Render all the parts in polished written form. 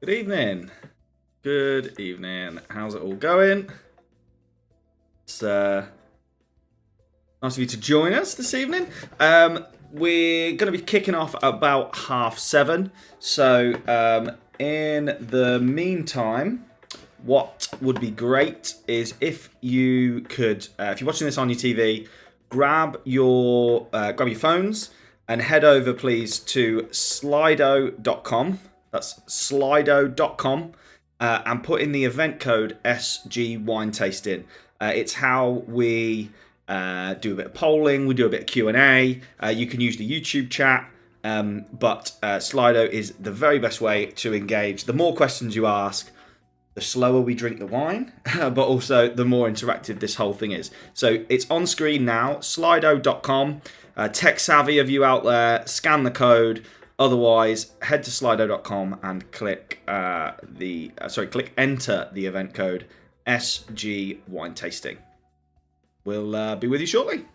Good evening. Good evening. How's it all going? It's nice of you to join us this evening. We're going to be kicking off about 7:30. So, in the meantime, what would be great is if you could, if you're watching this on your TV, grab your phones and head over, please, to slido.com. That's slido.com. And put in the event code SG Wine Tasting. It's how we do a bit of polling, we do a bit of Q&A. You can use the YouTube chat, but Slido is the very best way to engage. The more questions you ask, the slower we drink the wine, but also the more interactive this whole thing is. So it's on screen now, slido.com. Tech savvy of you out there, scan the code. Otherwise, head to slido.com and click enter the event code SG Wine Tasting. We'll be with you shortly.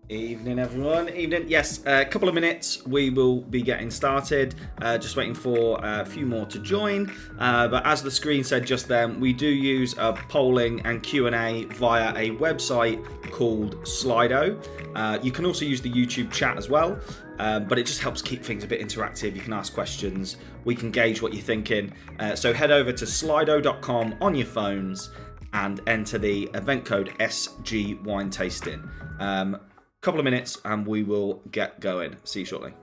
Evening, everyone. Evening. Yes, a couple of minutes. We will be getting started. Just waiting for a few more to join. But as the screen said just then, we do use a polling and Q&A via a website called Slido. You can also use the YouTube chat as well. But it just helps keep things a bit interactive. You can ask questions. We can gauge what you're thinking. So head over to slido.com on your phones and enter the event code SG Wine Tasting. Couple of minutes and we will get going. See you shortly.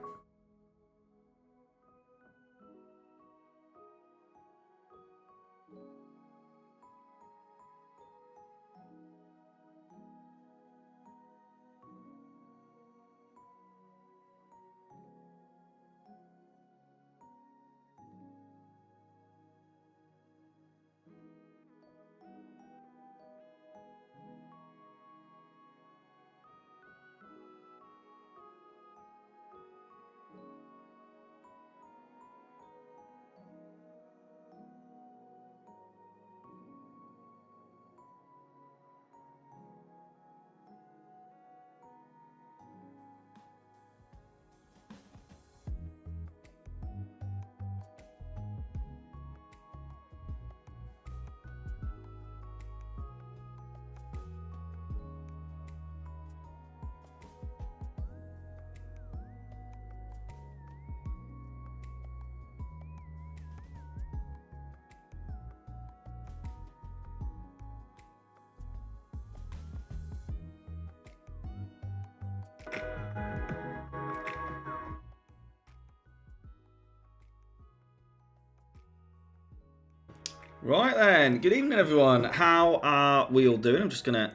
Right then, good evening everyone. How are we all doing? I'm just going to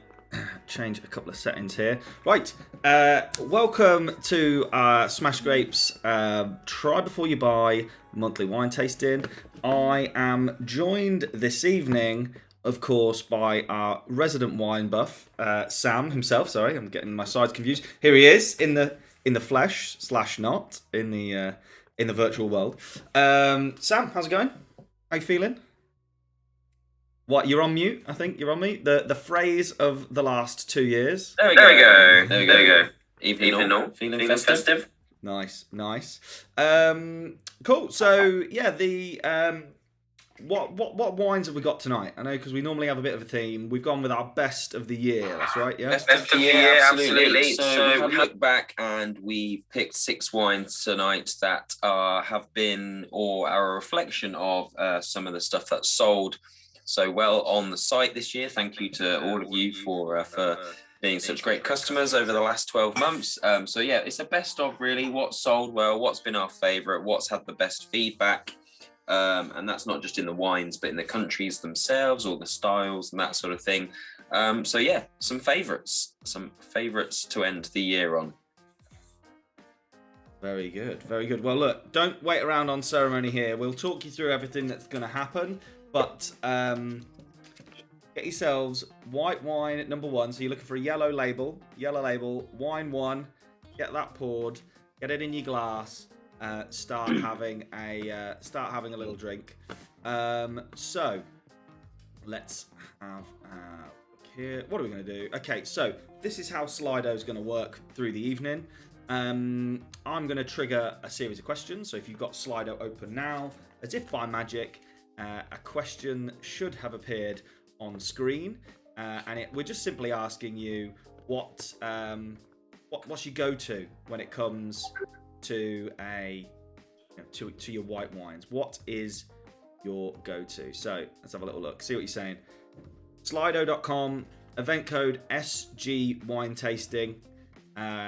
change a couple of settings here. Right, welcome to Smash Grapes Try Before You Buy monthly wine tasting. I am joined this evening, of course, by our resident wine buff, Sam himself. Sorry, I'm getting my sides confused. Here he is in the flesh / not in the virtual world. Sam, how's it going? How you feeling? What, you're on mute, I think. You're on mute. The phrase of the last 2 years. There we go. Evening all. Feeling festive. Nice. Cool. So, yeah, what wines have we got tonight? I know, because we normally have a bit of a theme. We've gone with our best of the year. That's right, yeah? Best of the year, absolutely. So we had a look back and we picked 6 wines tonight that have been, or are a reflection of some of the stuff that's sold so well on the site this year. Thank you to all of you for being such great customers over the last 12 months. So yeah, it's a best of really what's sold well, what's been our favorite, what's had the best feedback. And that's not just in the wines, but in the countries themselves, or the styles and that sort of thing. So yeah, some favorites to end the year on. Very good. Well, look, don't wait around on ceremony here. We'll talk you through everything that's going to happen. But get yourselves white wine at number 1. So you're looking for a yellow label, wine 1. Get that poured. Get it in your glass. Start having a little drink. So let's have here. What are we going to do? Okay, so this is how Slido is going to work through the evening. I'm going to trigger a series of questions. So if you've got Slido open now, as if by magic, a question should have appeared on screen, and we're just simply asking you what's your go-to when it comes to to your white wines. What is your go-to? So let's have a little look. See what you're saying. Slido.com, event code SG Wine Tasting.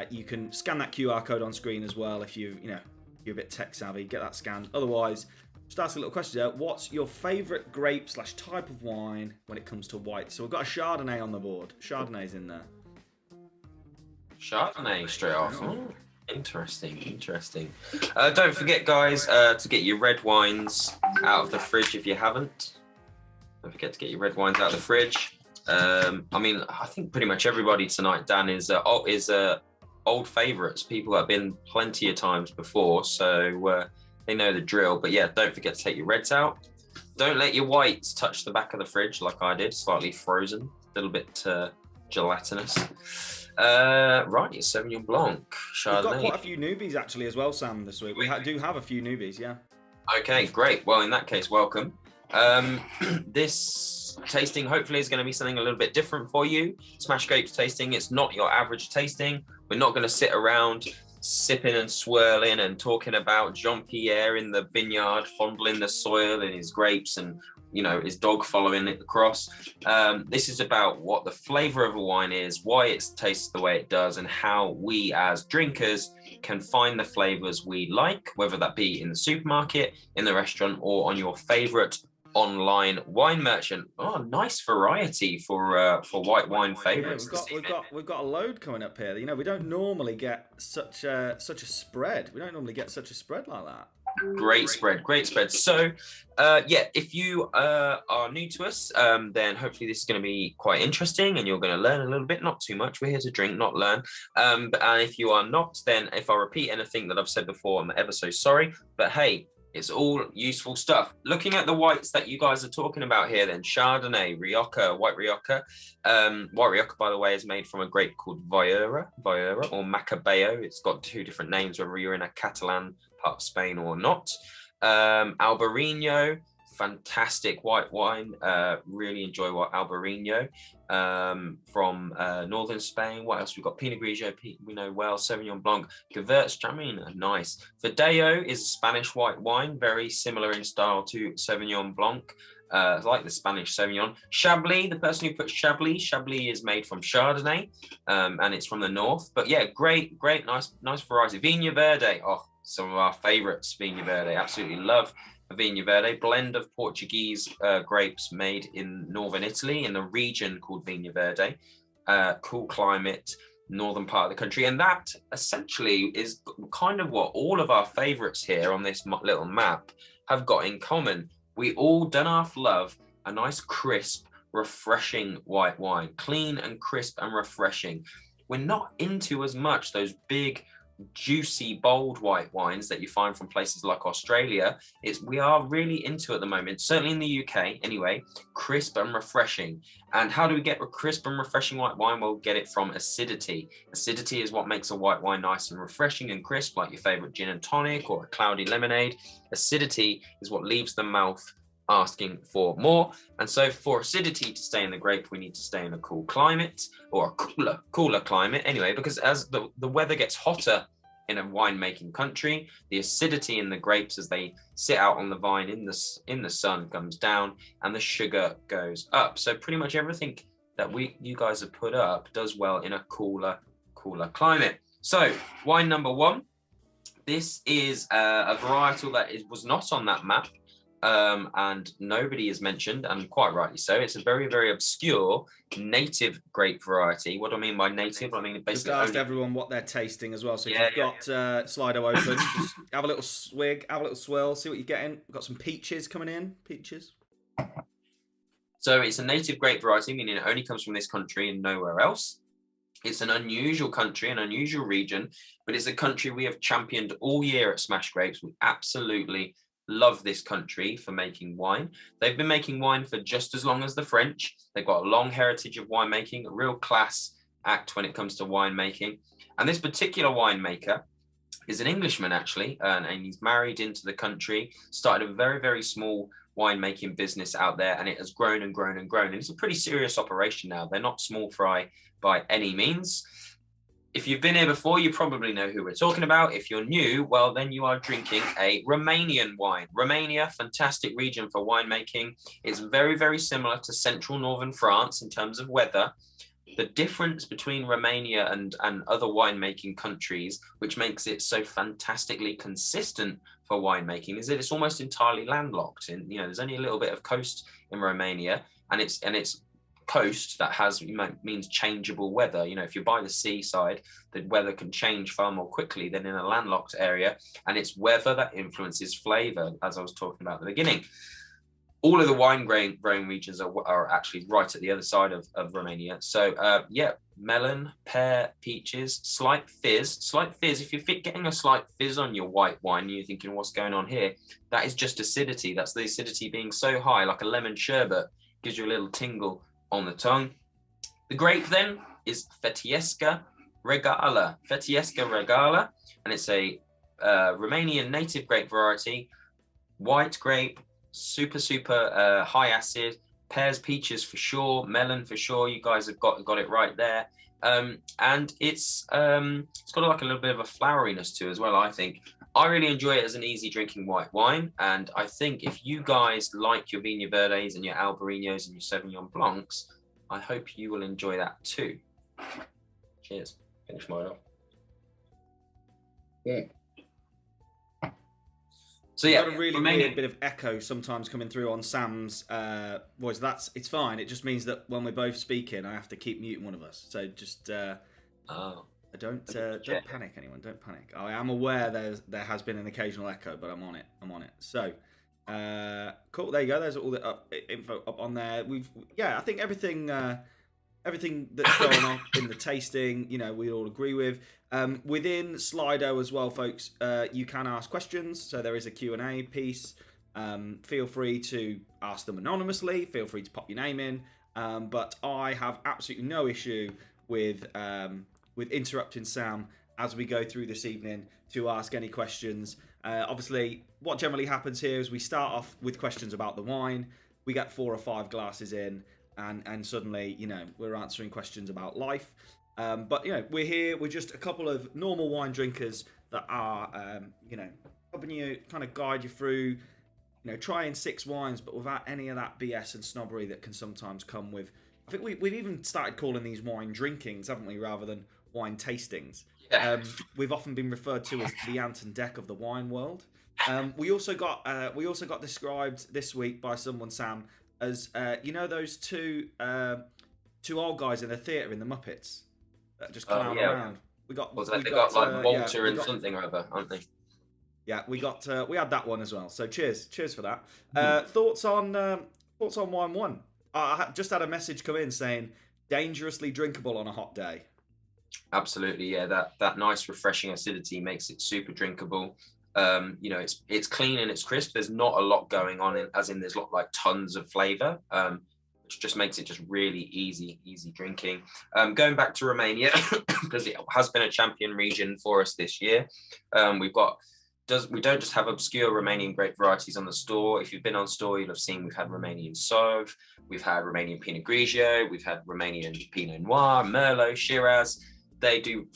You can scan that QR code on screen as well if you're a bit tech savvy. Get that scanned. Otherwise, just ask a little question there. What's your favourite grape / type of wine when it comes to white? So we've got a Chardonnay on the board. Chardonnay's in there. Chardonnay straight off. Oh, interesting. Don't forget, guys, to get your red wines out of the fridge if you haven't. Don't forget to get your red wines out of the fridge. I think pretty much everybody tonight, Dan, is old favourites. People that have been plenty of times before, so they know the drill. But yeah, don't forget to take your reds out. Don't let your whites touch the back of the fridge like I did, slightly frozen, a little bit gelatinous. Right, Sauvignon Blanc, Chardonnay. We've got quite a few newbies actually as well, Sam, this week. We do have a few newbies, yeah. Okay, great. Well, in that case, welcome. This tasting hopefully is going to be something a little bit different for you. Smash Grapes tasting, it's not your average tasting. We're not going to sit around sipping and swirling and talking about Jean-Pierre in the vineyard, fondling the soil and his grapes and, you know, his dog following it across. This is about what the flavor of a wine is, why it tastes the way it does, and how we as drinkers can find the flavors we like, whether that be in the supermarket, in the restaurant, or on your favorite online wine merchant. Oh, nice variety for white wine favorites. Yeah, we've got a load coming up here. You know, we don't normally get such a spread. We don't normally get such a spread like that. Great spread. So yeah, if you are new to us, then hopefully this is going to be quite interesting and you're going to learn a little bit, not too much. We're here to drink, not learn. And if you are not, then if I repeat anything that I've said before, I'm ever so sorry, but hey, it's all useful stuff. Looking at the whites that you guys are talking about here, then Chardonnay, Rioja, white Rioja. White Rioja, by the way, is made from a grape called Viura or Macabeo. It's got two different names, whether you're in a Catalan part of Spain or not. Albarino, fantastic white wine. Really enjoy what Albarino from northern Spain. What else? We've got Pinot Grigio, we know well, Sauvignon Blanc, Gewürztraminer, nice. Verdeo is a Spanish white wine, very similar in style to Sauvignon Blanc. Like the Spanish Sauvignon. Chablis, the person who put Chablis is made from Chardonnay, and it's from the north. But yeah, great, nice variety. Vinha Verde, oh, some of our favorites, Vinha Verde, absolutely love a Vinha Verde, blend of Portuguese grapes made in northern Italy in the region called Vinha Verde. Cool climate, northern part of the country, and that essentially is kind of what all of our favorites here on this little map have got in common. We all do not love a nice, crisp, refreshing white wine, clean and crisp and refreshing. We're not into as much those big, juicy, bold white wines that you find from places like Australia. We are really into at the moment, certainly in the UK anyway, crisp and refreshing. And how do we get a crisp and refreshing white wine? We'll get it from acidity. Acidity is what makes a white wine nice and refreshing and crisp, like your favorite gin and tonic or a cloudy lemonade. Acidity is what leaves the mouth asking for more. And so for acidity to stay in the grape, we need to stay in a cool climate, or a cooler climate anyway, because as the weather gets hotter in a winemaking country, the acidity in the grapes as they sit out on the vine in the sun comes down and the sugar goes up. So pretty much everything that you guys have put up does well in a cooler climate. So wine number one, this is a varietal that was not on that map. And nobody is mentioned, and quite rightly so. It's a very, very obscure native grape variety. What do I mean by native? I mean basically just asked everyone what they're tasting as well. So if you've got Slido open, just have a little swig, have a little swirl, see what you're getting. We've got some peaches coming in. Peaches. So it's a native grape variety, meaning it only comes from this country and nowhere else. It's an unusual country, an unusual region, but it's a country we have championed all year at Smash Grapes. We absolutely love this country for making wine. They've been making wine for just as long as the French. They've got a long heritage of winemaking, a real class act when it comes to winemaking. And this particular winemaker is an Englishman, actually, and he's married into the country, started a very, very small winemaking business out there, and it has grown and grown and grown. And it's a pretty serious operation now. They're not small fry by any means. If you've been here before, you probably know who we're talking about. If you're new, well, then you are drinking a Romanian wine. Romania, fantastic region for winemaking. It's very, very similar to central northern France in terms of weather. The difference between Romania and other winemaking countries, which makes it so fantastically consistent for winemaking, is that it's almost entirely landlocked. And there's only a little bit of coast in Romania, and it's coast that means changeable weather. If you're by the seaside, the weather can change far more quickly than in a landlocked area, and it's weather that influences flavor, as I was talking about at the beginning. All of the wine growing regions are actually right at the other side of Romania. So melon, pear, peaches, slight fizz. If you're getting a slight fizz on your white wine, you're thinking, what's going on here? That is just acidity. That's the acidity being so high, like a lemon sherbet, gives you a little tingle on the tongue. The grape then, is Fetiesca Regala. Fetiesca Regala, and it's a Romanian native grape variety, white grape, super high acid, pears, peaches for sure, melon for sure. You guys have got it right there. And it's got like a little bit of a floweriness to it as well, I think. I really enjoy it as an easy drinking white wine, and I think if you guys like your Vinha Verdes and your Albariños and your Sauvignon Blancs, I hope you will enjoy that too. Cheers. Finish mine off. Yeah. So yeah, got a really weird bit of echo sometimes coming through on Sam's voice. It's fine. It just means that when we're both speaking, I have to keep muting one of us. So just don't panic, anyone. Don't panic. I am aware there has been an occasional echo, but I'm on it. So cool. There you go. There's all the info up on there. I think everything that's going on in the tasting, we all agree with. Within Slido as well, folks, you can ask questions. So there is a Q&A piece. Feel free to ask them anonymously. Feel free to pop your name in. But I have absolutely no issue with interrupting Sam as we go through this evening to ask any questions. Obviously, what generally happens here is we start off with questions about the wine. We get 4 or 5 glasses in, and suddenly, we're answering questions about life. But we're here. We're just a couple of normal wine drinkers that are, helping you kind of guide you through, trying 6 wines, but without any of that BS and snobbery that can sometimes come with. I think we've even started calling these wine drinkings, haven't we, rather than wine tastings. Yeah. We've often been referred to as the Ant and Dec of the wine world. We also got described this week by someone, Sam, as those two old guys in the theatre in the Muppets that just clown around. They got Walter and something or other, aren't they? Yeah, we had that one as well. So cheers for that. Thoughts on wine 1? I just had a message come in saying dangerously drinkable on a hot day. Absolutely, yeah. That nice refreshing acidity makes it super drinkable. It's clean and it's crisp. There's not a lot going on, there's not like tons of flavour, which just makes it just really easy drinking. Going back to Romania, because it has been a champion region for us this year. We don't just have obscure Romanian grape varieties on the store. If you've been on store, you'll have seen we've had Romanian Sauv, we've had Romanian Pinot Grigio, we've had Romanian Pinot Noir, Merlot, Shiraz. They do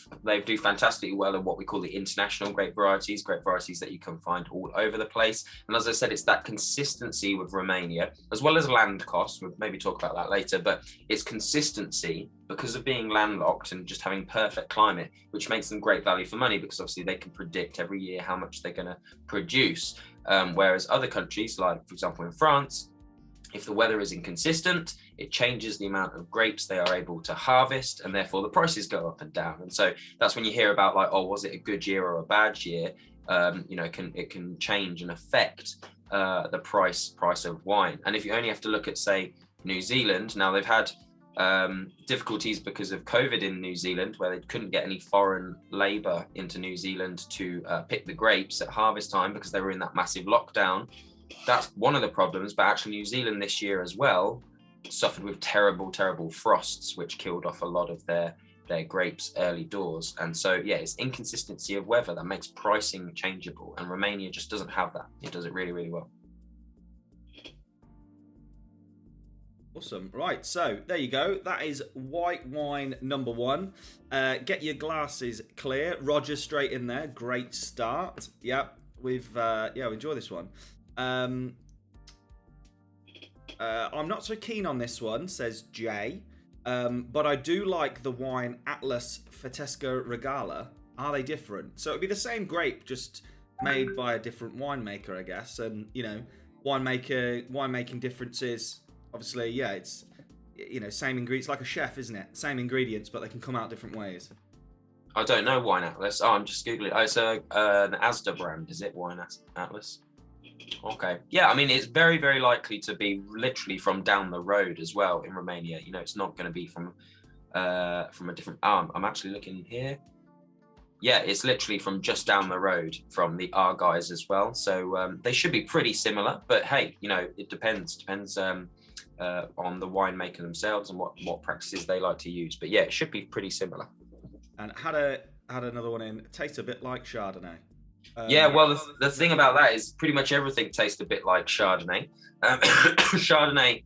fantastically well in what we call the international grape varieties that you can find all over the place. And as I said, it's that consistency with Romania, as well as land cost. We'll maybe talk about that later, but it's consistency because of being landlocked and just having perfect climate, which makes them great value for money because obviously they can predict every year how much they're going to produce. Whereas other countries, like for example in France, if the weather is inconsistent, it changes the amount of grapes they are able to harvest, and therefore the prices go up and down. And so that's when you hear about like, oh, was it a good year or a bad year? It can change and affect the price of wine. And if you only have to look at, say, New Zealand, now they've had difficulties because of COVID in New Zealand, where they couldn't get any foreign labour into New Zealand to pick the grapes at harvest time because they were in that massive lockdown. That's one of the problems, but actually New Zealand this year as well suffered with terrible frosts, which killed off a lot of their grapes early doors. And so, yeah, it's inconsistency of weather that makes pricing changeable, and Romania just doesn't have that. It does it really, really well. Awesome. Right, so there you go. That is white wine number 1. Get your glasses clear. Roger straight in there. Great start. Yep, we enjoy this one. I'm not so keen on this one, says Jay, but I do like the wine Atlas Fetesca Regala. Are they different? So it'd be the same grape, just made by a different winemaker, I guess. And winemaking differences. Obviously, yeah, it's same ingredients, like a chef, isn't it? Same ingredients, but they can come out different ways. I don't know Wine Atlas. Oh, I'm just googling. Oh, it's an Asda brand, is it? Wine Atlas. Okay. Yeah, I mean, it's very, very likely to be literally from down the road as well in Romania. It's not going to be from a different arm. I'm actually looking here. Yeah, it's literally from just down the road from the guys as well. So they should be pretty similar. But hey, it depends. on the winemaker themselves and what practices they like to use. But yeah, it should be pretty similar. And had another one in. Tastes a bit like Chardonnay. Yeah, well, the thing about that is pretty much everything tastes a bit like Chardonnay. Chardonnay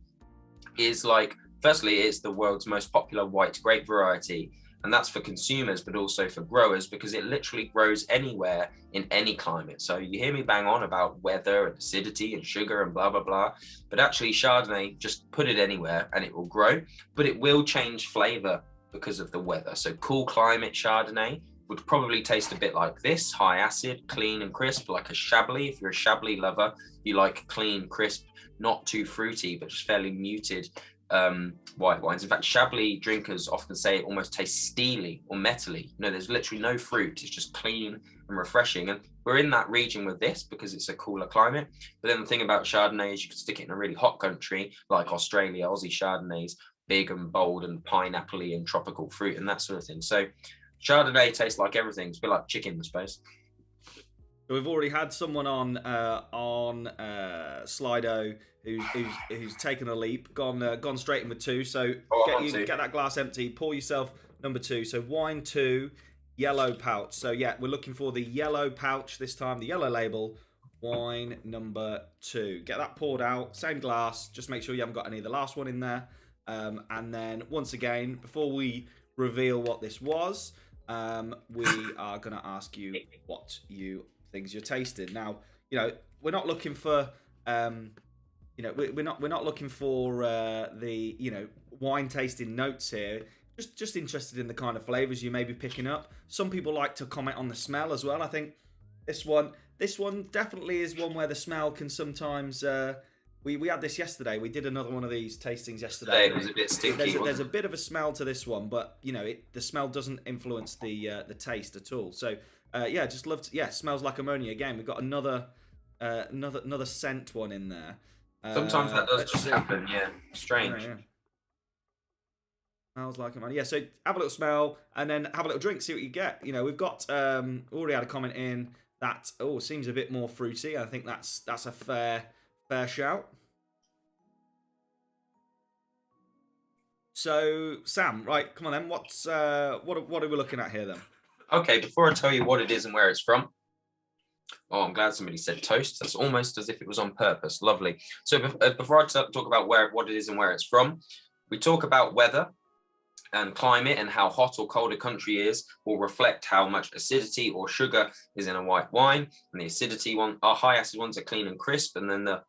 is like, firstly, it's the world's most popular white grape variety, and that's for consumers, but also for growers, because it literally grows anywhere in any climate. So you hear me bang on about weather and acidity and sugar and blah, blah, blah. But actually Chardonnay, just put it anywhere and it will grow, but it will change flavor because of the weather. So cool climate Chardonnay would probably taste a bit like this, high acid, clean and crisp, like a Chablis. If you're a Chablis lover, you like clean, crisp, not too fruity, but just fairly muted white wines. In fact, Chablis drinkers often say it almost tastes steely or metally. No, there's literally no fruit. It's just clean and refreshing. And we're in that region with this because it's a cooler climate. But then the thing about Chardonnay is you can stick it in a really hot country like Australia. Aussie Chardonnays, big and bold and pineapple-y and tropical fruit and that sort of thing. So Chardonnay tastes like everything. It's a bit like chicken, I suppose. We've already had someone on Slido who's taken a leap, gone straight in with 2. So get that glass empty, pour yourself number 2. So wine 2, yellow pouch. So yeah, we're looking for the yellow pouch this time, the yellow label, wine number 2. Get that poured out, same glass. Just make sure you haven't got any of the last one in there. And then once again, before we reveal what this was, we are going to ask you what things you're tasting. Now, we're not looking for we're not looking for the wine tasting notes here. Just interested in the kind of flavors you may be picking up. Some people like to comment on the smell as well. I think this one definitely is one where the smell can sometimes we had this yesterday. We did another one of these tastings yesterday. It was a bit stinky. There's a bit of a smell to this one, but the smell doesn't influence the taste at all. So just loved. Yeah, smells like ammonia again. We've got another scent one in there. Sometimes that does just happen. Yeah, strange. Yeah. Smells like ammonia. Yeah, so have a little smell and then have a little drink. See what you get. We've got already had a comment in that seems a bit more fruity. I think that's a fair shout. So Sam, right, come on then. What are we looking at here then? Okay, before I tell you what it is and where it's from. Oh, I'm glad somebody said toast. That's almost as if it was on purpose. Lovely. So before I talk about what it is and where it's from, we talk about weather and climate and how hot or cold a country is will reflect how much acidity or sugar is in a white wine. And the acidity high acid ones are clean and crisp, and then the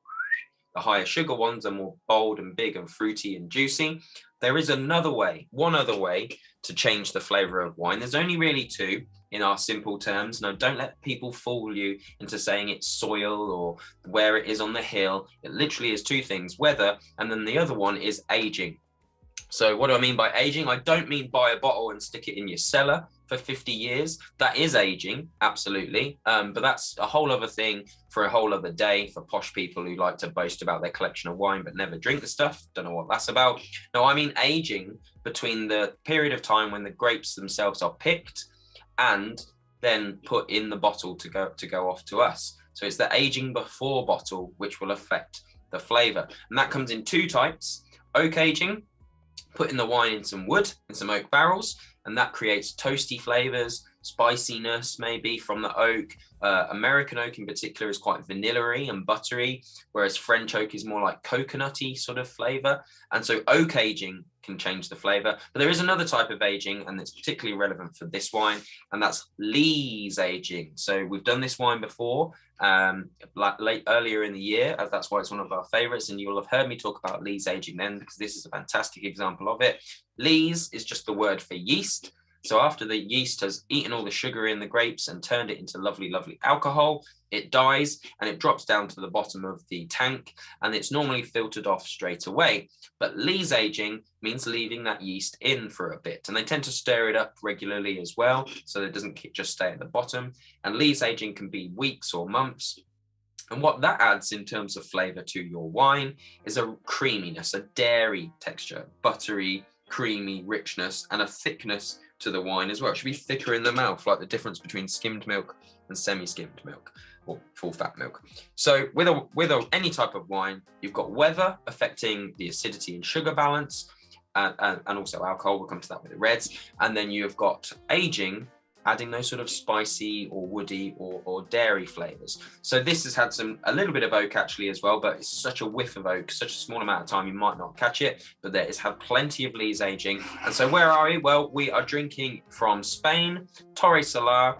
higher sugar ones are more bold and big and fruity and juicy. There is one other way to change the flavor of wine. There's only really 2 in our simple terms. Now, don't let people fool you into saying it's soil or where it is on the hill. It literally is 2 things, weather, and then the other one is aging. So what do I mean by aging? I don't mean buy a bottle and stick it in your cellar for 50 years. That is aging, absolutely. But that's a whole other thing for a whole other day for posh people who like to boast about their collection of wine but never drink the stuff. Don't know what that's about. No, I mean aging between the period of time when the grapes themselves are picked and then put in the bottle to go off to us. So it's the aging before bottle which will affect the flavor. And that comes in 2 types. Oak aging, putting the wine in some wood, in some oak barrels, and that creates toasty flavors, spiciness maybe from the oak. American oak in particular is quite vanilla-y and buttery, whereas French oak is more like coconutty sort of flavor. And so oak aging can change the flavor. But there is another type of aging, and it's particularly relevant for this wine, and that's lees aging. So we've done this wine before, earlier in the year, as that's why it's one of our favorites, and you'll have heard me talk about lees aging then, because this is a fantastic example of it. Lees is just the word for yeast. So after the yeast has eaten all the sugar in the grapes and turned it into lovely, lovely alcohol, it dies and it drops down to the bottom of the tank, and it's normally filtered off straight away. But lees aging means leaving that yeast in for a bit, and they tend to stir it up regularly as well, so that it doesn't just stay at the bottom. And lees aging can be weeks or months. And what that adds in terms of flavor to your wine is a creaminess, a dairy texture, buttery, creamy richness, and a thickness to the wine as well. It should be thicker in the mouth, like the difference between skimmed milk and semi-skimmed milk. or full fat milk. So with any type of wine, you've got weather affecting the acidity and sugar balance, and also alcohol. We'll come to that with the reds. And then you've got aging, adding those sort of spicy or woody or dairy flavors. So this has had a little bit of oak actually as well, but it's such a whiff of oak, such a small amount of time you might not catch it, but there it's had plenty of lees aging. And so where are we? Well, we are drinking from Spain, Torre Solar,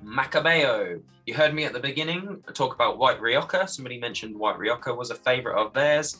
Macabeo. You heard me at the beginning talk about white Rioja. Somebody mentioned white Rioja was a favorite of theirs.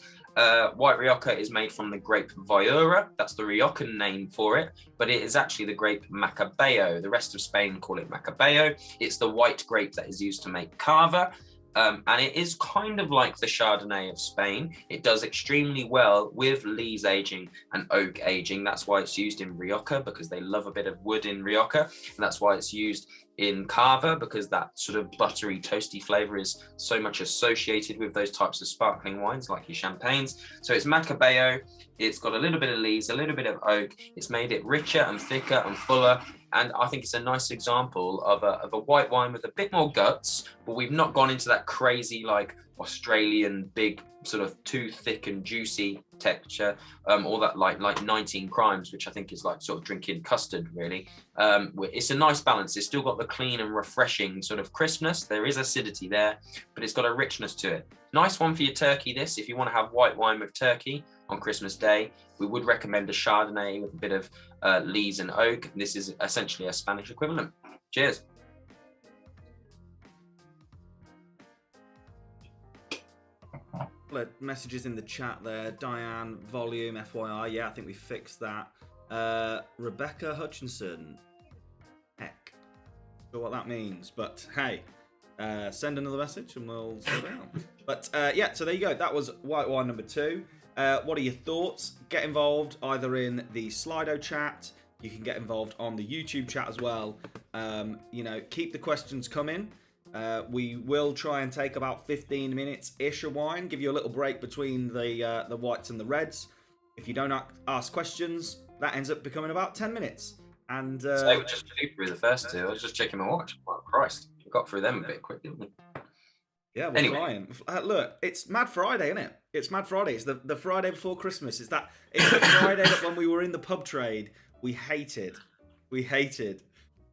White Rioja is made from the grape Viura. That's the Riojan name for it, but it is actually the grape Macabeo. The rest of Spain call it Macabeo. It's the white grape that is used to make cava. And it is kind of like the Chardonnay of Spain. It does extremely well with lees aging and oak aging. That's why it's used in Rioja, because they love a bit of wood in Rioja. And that's why it's used in cava, because that sort of buttery, toasty flavor is so much associated with those types of sparkling wines like your champagnes. So it's Macabeo. It's got a little bit of lees, a little bit of oak. It's made it richer and thicker and fuller. And I think it's a nice example of a white wine with a bit more guts, but we've not gone into that crazy like Australian big sort of too thick and juicy texture, or that like 19 Crimes, which I think is like sort of drinking custard really. It's a nice balance. It's still got the clean and refreshing sort of crispness. There is acidity there, but it's got a richness to it. Nice one for your turkey, this, if you want to have white wine with turkey on Christmas Day. We would recommend a Chardonnay with a bit of lees and oak. This is essentially a Spanish equivalent. Cheers. Messages in the chat there. Diane, volume, FYI. Yeah, I think we fixed that. Rebecca Hutchinson. Heck. Not sure what that means, but hey, send another message and we'll sort it out. But yeah, so there you go. That was white wine number 2. What are your thoughts? Get involved either in the Slido chat. You can get involved on the YouTube chat as well. You know, keep the questions coming. We will try and take about 15 minutes-ish of wine. Give you a little break between the whites and the reds. If you don't ask questions, that ends up becoming about 10 minutes. And so we just flew through the first two. I was just checking my watch. Oh, Christ. We got through them a bit quick, didn't we? Yeah, we're flying. Look, it's Mad Friday, isn't it? It's Mad Friday. It's the Friday before Christmas. It's the Friday that when we were in the pub trade, we hated.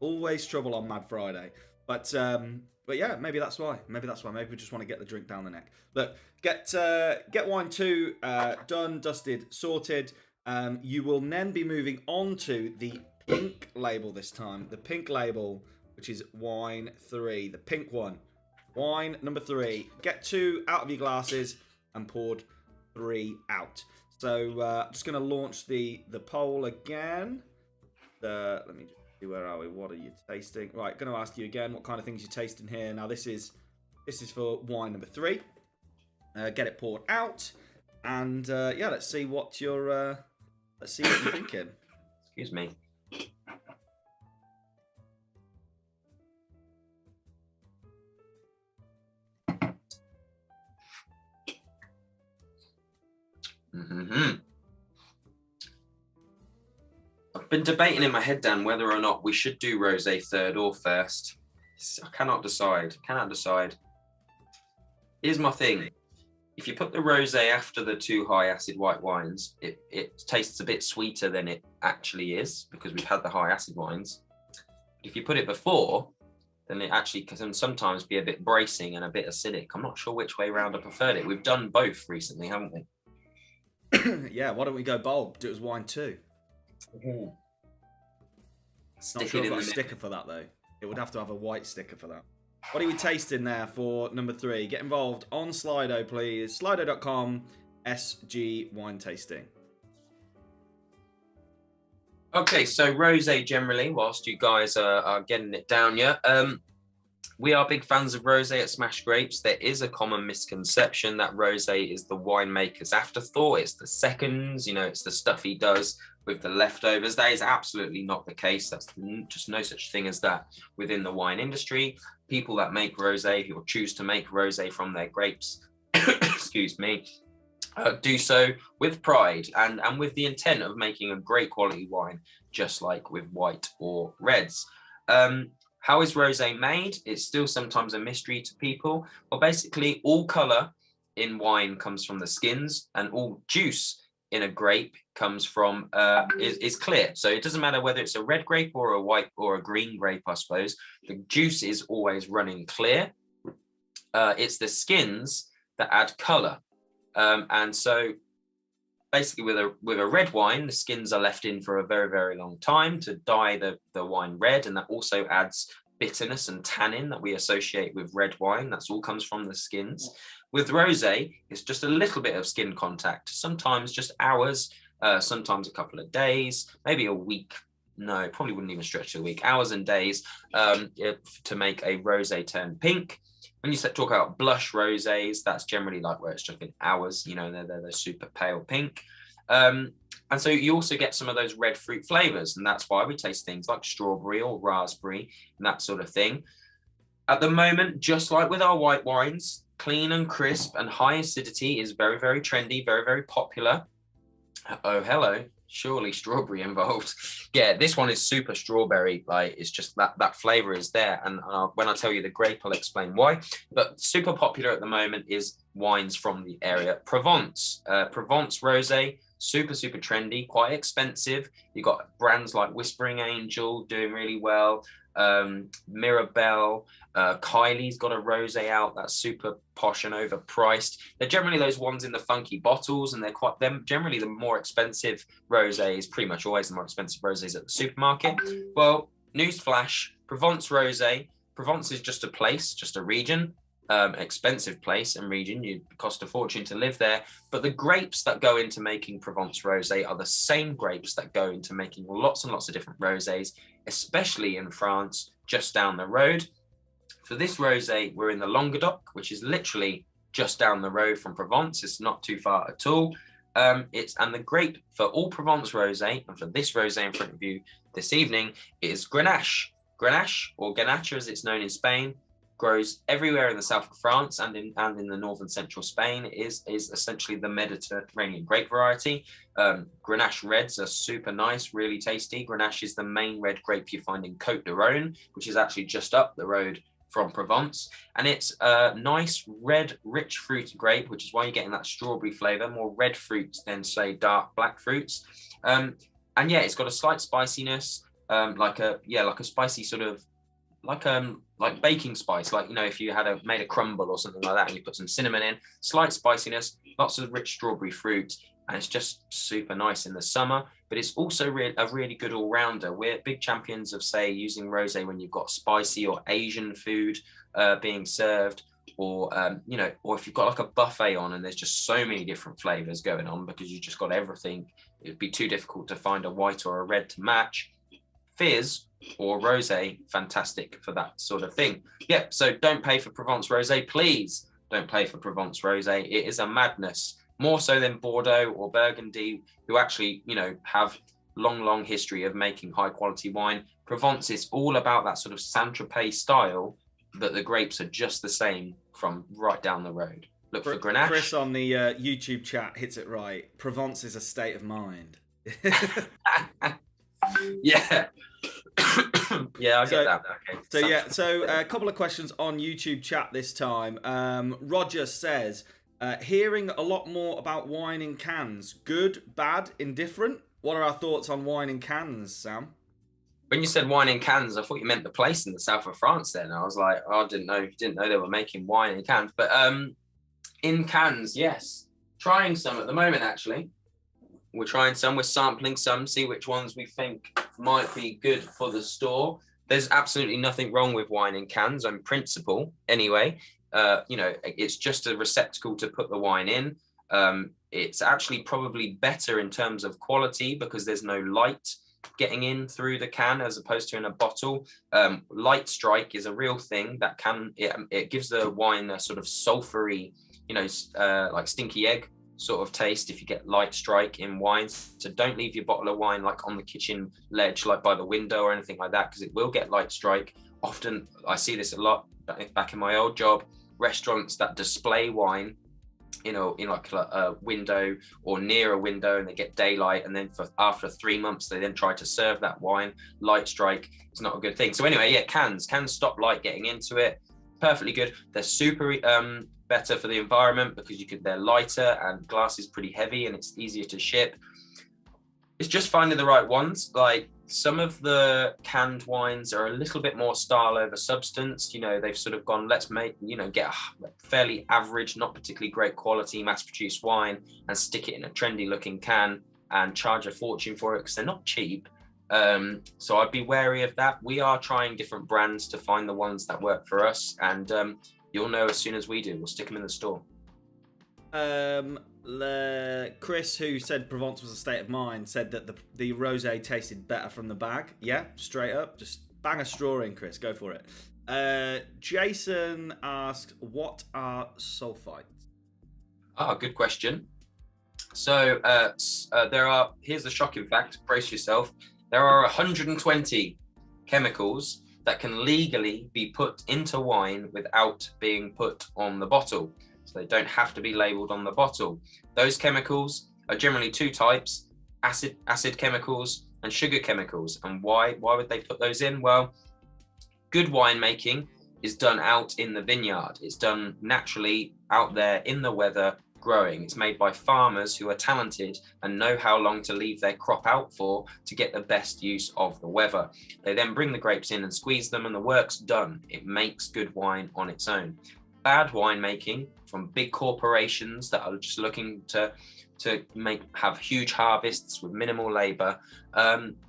Always trouble on Mad Friday. But yeah, maybe that's why. Maybe we just want to get the drink down the neck. Look, get wine 2 done, dusted, sorted. You will then be moving on to the pink label this time. The pink label, which is wine 3, the pink one. Wine number 3. Get 2 out of your glasses and poured 3 out. So I'm just going to launch the poll again. Let me just see, where are we? What are you tasting? Right, going to ask you again what kind of things you're tasting here. Now this is for wine number 3. Get it poured out, and yeah, let's see what you're thinking. Excuse me. I've been debating in my head, Dan, whether or not we should do rosé third or first. I cannot decide. Here's my thing. If you put the rosé after the 2 high acid white wines, it tastes a bit sweeter than it actually is, because we've had the high acid wines. If you put it before, then it actually can sometimes be a bit bracing and a bit acidic. I'm not sure which way around I preferred it. We've done both recently, haven't we? Yeah, why don't we go bold? Do it as wine 2. Mm-hmm. Not sure I've got a sticker for that though. It would have to have a white sticker for that. What are we tasting there for number 3? Get involved on Slido, please. Slido.com SG wine tasting. Okay, so rosé generally, whilst you guys are getting it down, yeah. We are big fans of rosé at Smash Grapes. There is a common misconception that rosé is the winemaker's afterthought. It's the seconds, you know, it's the stuff he does with the leftovers. That is absolutely not the case. That's just no such thing as that within the wine industry. People that make rosé or choose to make rosé from their grapes, excuse me, do so with pride and with the intent of making a great quality wine, just like with white or reds. How is rosé made? It's still sometimes a mystery to people. Well, basically, all color in wine comes from the skins, and all juice in a grape comes from is clear. So it doesn't matter whether it's a red grape or a white or a green grape, I suppose. The juice is always running clear. It's the skins that add color. And so basically with a red wine, the skins are left in for a very, very long time to dye the wine red, and that also adds bitterness and tannin that we associate with red wine. That's all comes from the skins. With rosé, it's just a little bit of skin contact, sometimes just hours, sometimes a couple of days, maybe a week. No, probably wouldn't even stretch to a week, hours and days to make a rosé turn pink. When you talk about blush rosés, that's generally like where it's just in hours, you know, they're super pale pink. And so you also get some of those red fruit flavors, and that's why we taste things like strawberry or raspberry and that sort of thing. At the moment, just like with our white wines, clean and crisp and high acidity is very, very trendy, very, very popular. Oh, hello. Surely strawberry involved. Yeah, this one is super strawberry. Like, it's just that flavor is there. And when I tell you the grape, I'll explain why. But super popular at the moment is wines from the area. Provence rosé, super, super trendy, quite expensive. You got brands like Whispering Angel doing really well. Mirabelle, Kylie's got a rosé out that's super posh and overpriced. They're generally those ones in the funky bottles, and they're generally the more expensive rosés, pretty much always the more expensive rosés at the supermarket. Well, newsflash, Provence rosé. Provence is just a place, just a region, expensive place and region. You cost a fortune to live there, but the grapes that go into making Provence rosé are the same grapes that go into making lots and lots of different rosés, especially in France, just down the road. For this rosé, we're in the Languedoc, which is literally just down the road from Provence. It's not too far at all. And the grape for all Provence rosé, and for this rosé in front of you this evening, is Grenache. Grenache, or Grenache as it's known in Spain, grows everywhere in the south of France and in the northern central Spain. Is essentially the Mediterranean grape variety. Grenache reds are super nice, really tasty. Grenache is the main red grape you find in Côte d'Aron, which is actually just up the road from Provence. And it's a nice red, rich fruit grape, which is why you're getting that strawberry flavor, more red fruits than say dark black fruits. And yeah, it's got a slight spiciness, like a spicy sort of like baking spice, like, you know, if you had made a crumble or something like that and you put some cinnamon in, slight spiciness, lots of rich strawberry fruit, and it's just super nice in the summer. But it's also a really good all-rounder. We're big champions of, say, using rosé when you've got spicy or Asian food being served, or or if you've got like a buffet on and there's just so many different flavors going on because you just got everything. It'd be too difficult to find a white or a red to match. Fizz or rosé, fantastic for that sort of thing. Yeah, so don't pay for Provence rosé, please. Don't pay for Provence rosé. It is a madness, more so than Bordeaux or Burgundy, who actually, you know, have long history of making high quality wine. Provence is all about that sort of Saint-Tropez style, but the grapes are just the same from right down the road. Look for Grenache. Chris on the YouTube chat hits it right. Provence is a state of mind. Yeah. Yeah, I get that. Okay. So a couple of questions on YouTube chat this time. Roger says, hearing a lot more about wine in cans. Good, bad, indifferent? What are our thoughts on wine in cans, Sam? When you said wine in cans, I thought you meant the place in the south of France then. I was like, oh, I didn't know they were making wine in cans. But in cans, yes. Trying some at the moment, actually. We're trying some, we're sampling some, see which ones we think might be good for the store. There's absolutely nothing wrong with wine in cans on principle anyway. It's just a receptacle to put the wine in. It's actually probably better in terms of quality because there's no light getting in through the can as opposed to in a bottle. Light strike is a real thing that it gives the wine a sort of sulfury, like stinky egg sort of taste if you get light strike in wines. So don't leave your bottle of wine like on the kitchen ledge, like by the window or anything like that, because it will get light strike. Often I see this a lot back in my old job, restaurants that display wine in like a window or near a window, and they get daylight, and then after 3 months they then try to serve that wine. Light strike is not a good thing. So anyway, yeah, cans stop light getting into it. Perfectly good. They're super better for the environment because they're lighter, and glass is pretty heavy and it's easier to ship. It's just finding the right ones. Like some of the canned wines are a little bit more style over substance. They've sort of gone, let's make, get a fairly average, not particularly great quality mass-produced wine and stick it in a trendy looking can and charge a fortune for it because they're not cheap. So I'd be wary of that. We are trying different brands to find the ones that work for us, and you'll know as soon as we do. We'll stick them in the store. Chris, who said Provence was a state of mind, said that the rosé tasted better from the bag. Yeah, straight up. Just bang a straw in, Chris. Go for it. Jason asked, what are sulfites? Good question. So here's the shocking fact, brace yourself. There are 120 chemicals that can legally be put into wine without being put on the bottle. So they don't have to be labeled on the bottle. Those chemicals are generally two types: acid chemicals and sugar chemicals. And why would they put those in? Well, good winemaking is done out in the vineyard. It's done naturally out there in the weather, growing. It's made by farmers who are talented and know how long to leave their crop out for to get the best use of the weather. They then bring the grapes in and squeeze them, and the work's done. It makes good wine on its own. Bad winemaking from big corporations that are just looking to have huge harvests with minimal labor,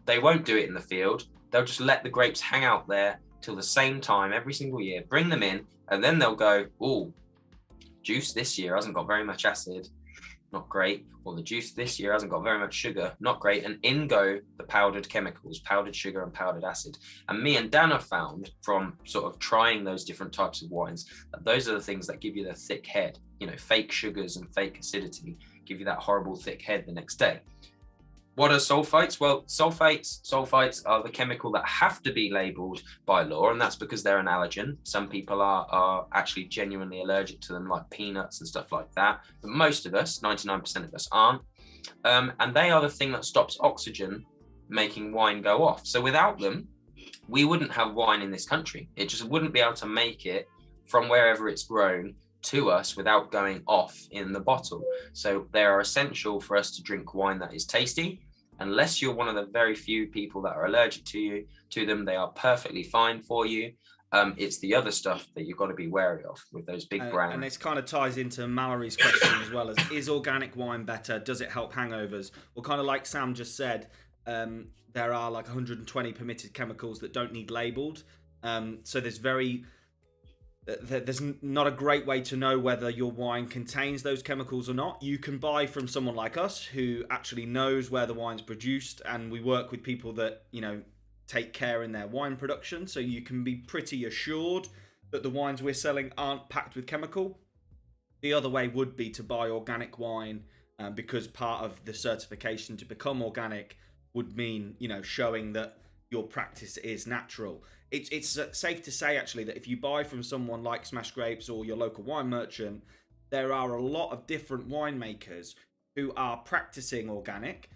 they won't do it in the field. They'll just let the grapes hang out there till the same time every single year, bring them in, and then they'll go, oh, juice this year hasn't got very much acid, not great. Or the juice this year hasn't got very much sugar, not great. And in go the powdered chemicals, powdered sugar and powdered acid. And me and Dan have found from sort of trying those different types of wines that those are the things that give you the thick head. Fake sugars and fake acidity give you that horrible thick head the next day. What are sulfites? Well, sulfites are the chemical that have to be labeled by law, and that's because they're an allergen. Some people are actually genuinely allergic to them, like peanuts and stuff like that. But most of us, 99% of us, aren't. And they are the thing that stops oxygen making wine go off. So without them, we wouldn't have wine in this country. It just wouldn't be able to make it from wherever it's grown to us without going off in the bottle. So they are essential for us to drink wine that is tasty. Unless you're one of the very few people that are allergic to them, they are perfectly fine for you. It's the other stuff that you've got to be wary of with those big brands. And this kind of ties into Mallory's question as well, as is organic wine better? Does it help hangovers? Well, kind of like Sam just said, there are like 120 permitted chemicals that don't need labeled. So there's not a great way to know whether your wine contains those chemicals or not. You can buy from someone like us who actually knows where the wine's produced, and we work with people that, take care in their wine production, so you can be pretty assured that the wines we're selling aren't packed with chemical. The other way would be to buy organic wine, because part of the certification to become organic would mean, showing that your practice is natural. It's safe to say, actually, that if you buy from someone like Smash Grapes or your local wine merchant, there are a lot of different winemakers who are practicing organic,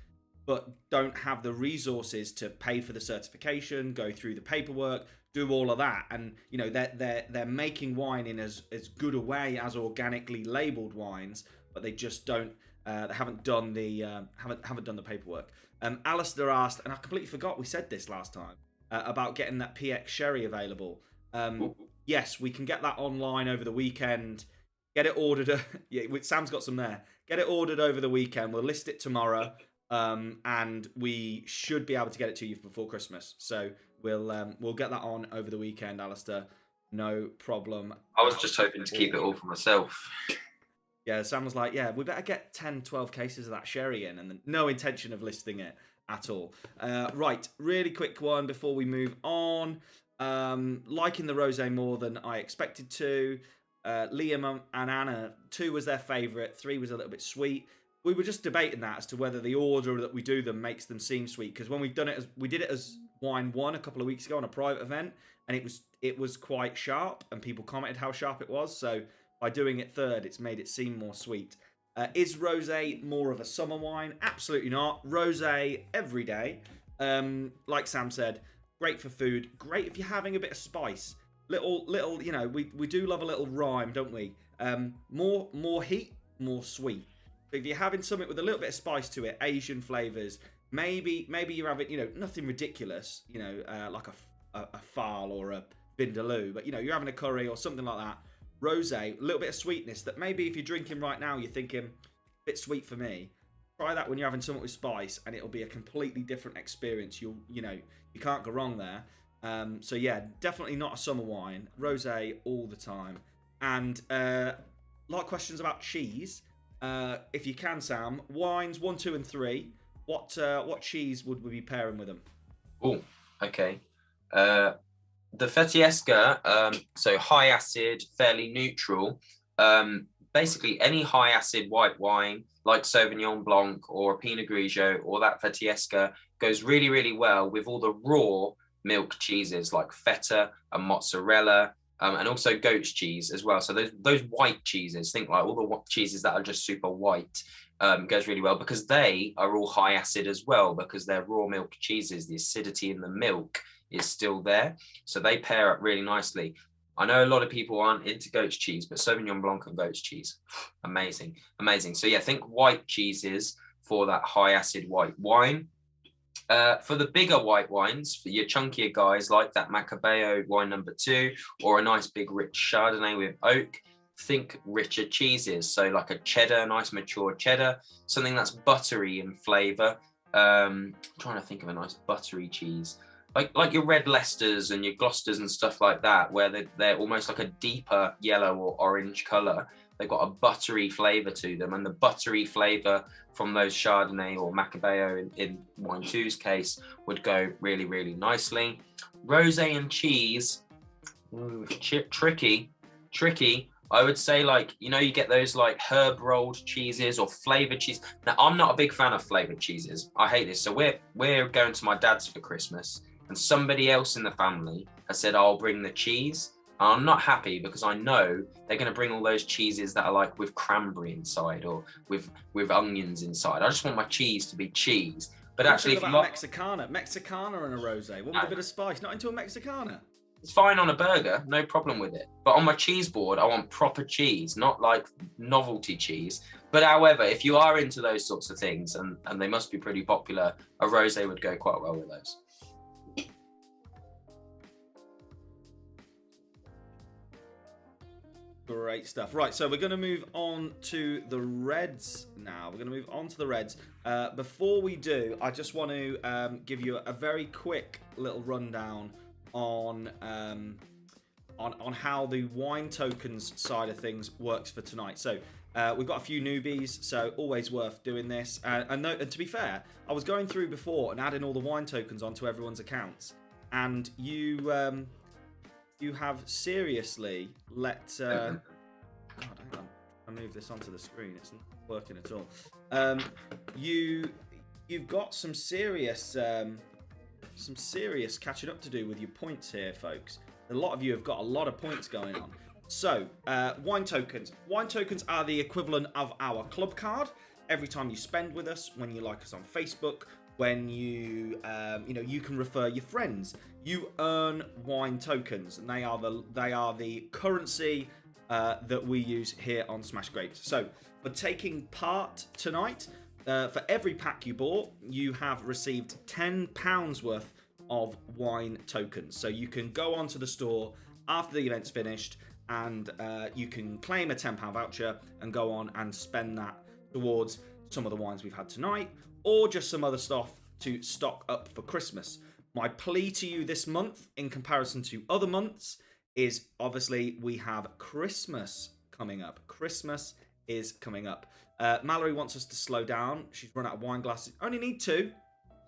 but don't have the resources to pay for the certification, go through the paperwork, do all of that. And, they're making wine in as good a way as organically labeled wines, but they just don't, they haven't done the paperwork. Alistair asked, and I completely forgot we said this last time, about getting that PX sherry available. Yes, we can get that online over the weekend. Get it ordered. Yeah, Sam's got some there. Get it ordered over the weekend. We'll list it tomorrow, and we should be able to get it to you before Christmas. So we'll get that on over the weekend, Alistair. No problem. I was just hoping to keep it all for myself. Yeah, Sam was like, yeah, we better get 10, 12 cases of that sherry in, and then no intention of listing it at all. Right, really quick one before we move on. Liking the rosé more than I expected to. Liam and Anna, 2 was their favourite, 3 was a little bit sweet. We were just debating that as to whether the order that we do them makes them seem sweet, because when we did it as wine 1 a couple of weeks ago on a private event, and it was quite sharp, and people commented how sharp it was. So by doing it third, it's made it seem more sweet. Is rosé more of a summer wine? Absolutely not. Rosé every day. Like Sam said, great for food. Great if you're having a bit of spice. Little, you know, we do love a little rhyme, don't we? More heat, more sweet. But if you're having something with a little bit of spice to it, Asian flavors, maybe you're having, you know, nothing ridiculous, you know, like a phal or a vindaloo, but you know, you're having a curry or something like that. Rosé, a little bit of sweetness that maybe if you're drinking right now, you're thinking, a bit sweet for me. Try that when you're having something with spice, and it'll be a completely different experience. You know, you can't go wrong there. So yeah, definitely not a summer wine. Rosé all the time. And a lot of questions about cheese. If you can, Sam, wines 1, 2, and 3. What cheese would we be pairing with them? Oh, okay. The Fetiesca, so high acid, fairly neutral. Basically, any high acid white wine like Sauvignon Blanc or Pinot Grigio or that Fetiesca goes really, really well with all the raw milk cheeses like feta and mozzarella, and also goat's cheese as well. So those white cheeses, think like all the cheeses that are just super white, goes really well because they are all high acid as well, because they're raw milk cheeses. The acidity in the milk is still there, so they pair up really nicely. I know a lot of people aren't into goat's cheese, but Sauvignon Blanc and goat's cheese, amazing. So yeah, think white cheeses for that high acid white wine. For the bigger white wines, for your chunkier guys like that Macabeo wine number 2, or a nice big rich Chardonnay with oak, think richer cheeses. So like a cheddar, nice mature cheddar, something that's buttery in flavour. I'm trying to think of a nice buttery cheese. Like your red Leicesters and your Gloucesters and stuff like that, where they're almost like a deeper yellow or orange colour. They've got a buttery flavour to them, and the buttery flavour from those Chardonnay or Macabeo in wine 2's case would go really, really nicely. Rosé and cheese, tricky. I would say, like, you know, you get those like herb rolled cheeses or flavoured cheese. Now, I'm not a big fan of flavoured cheeses. I hate this. So we're going to my dad's for Christmas, and somebody else in the family has said, I'll bring the cheese. And I'm not happy because I know they're going to bring all those cheeses that are like with cranberry inside or with onions inside. I just want my cheese to be cheese. But actually, if you like Mexicana and a rosé, what with a bit of spice? Not into a Mexicana. It's fine on a burger, no problem with it. But on my cheese board, I want proper cheese, not like novelty cheese. But however, if you are into those sorts of things, and they must be pretty popular, a rosé would go quite well with those. Great stuff. Right, so we're going to move on to the reds now. Before we do, I just want to give you a very quick little rundown on how the wine tokens side of things works for tonight. So we've got a few newbies, so always worth doing this. And to be fair, I was going through before and adding all the wine tokens onto everyone's accounts, and you have seriously let. God, hang on. I move this onto the screen. It's not working at all. You've got some serious catching up to do with your points here, folks. A lot of you have got a lot of points going on. So, wine tokens. Wine tokens are the equivalent of our club card. Every time you spend with us, when you like us on Facebook, when you you can refer your friends, you earn wine tokens, and they are the currency that we use here on Smash Grapes. So, for taking part tonight, for every pack you bought, you have received £10 worth of wine tokens. So you can go onto the store after the event's finished, and you can claim a £10 voucher and go on and spend that towards some of the wines we've had tonight, or just some other stuff to stock up for Christmas. My plea to you this month, in comparison to other months, is obviously we have Christmas coming up. Christmas is coming up. Mallory wants us to slow down. She's run out of wine glasses. Only need 2.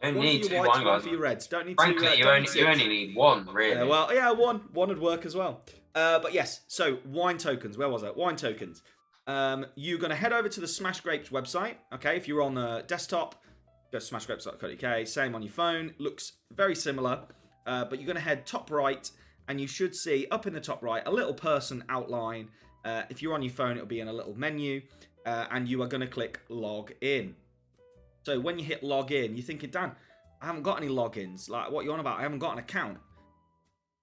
Don't One need for 2 your whites, wine one glasses. for your reds. Don't need Frankly, 2. you only need 1, really. Well, yeah, one would work as well. But yes, so wine tokens. Where was I? Wine tokens. You're going to head over to the Smash Grapes website. Okay, if you're on the desktop, go to smashgrapes.co.uk. Same on your phone. Looks very similar. But you're going to head top right, and you should see up in the top right a little person outline. If you're on your phone, it'll be in a little menu, and you are going to click log in. So when you hit log in, you're thinking, Dan, I haven't got any logins. Like, what are you on about? I haven't got an account.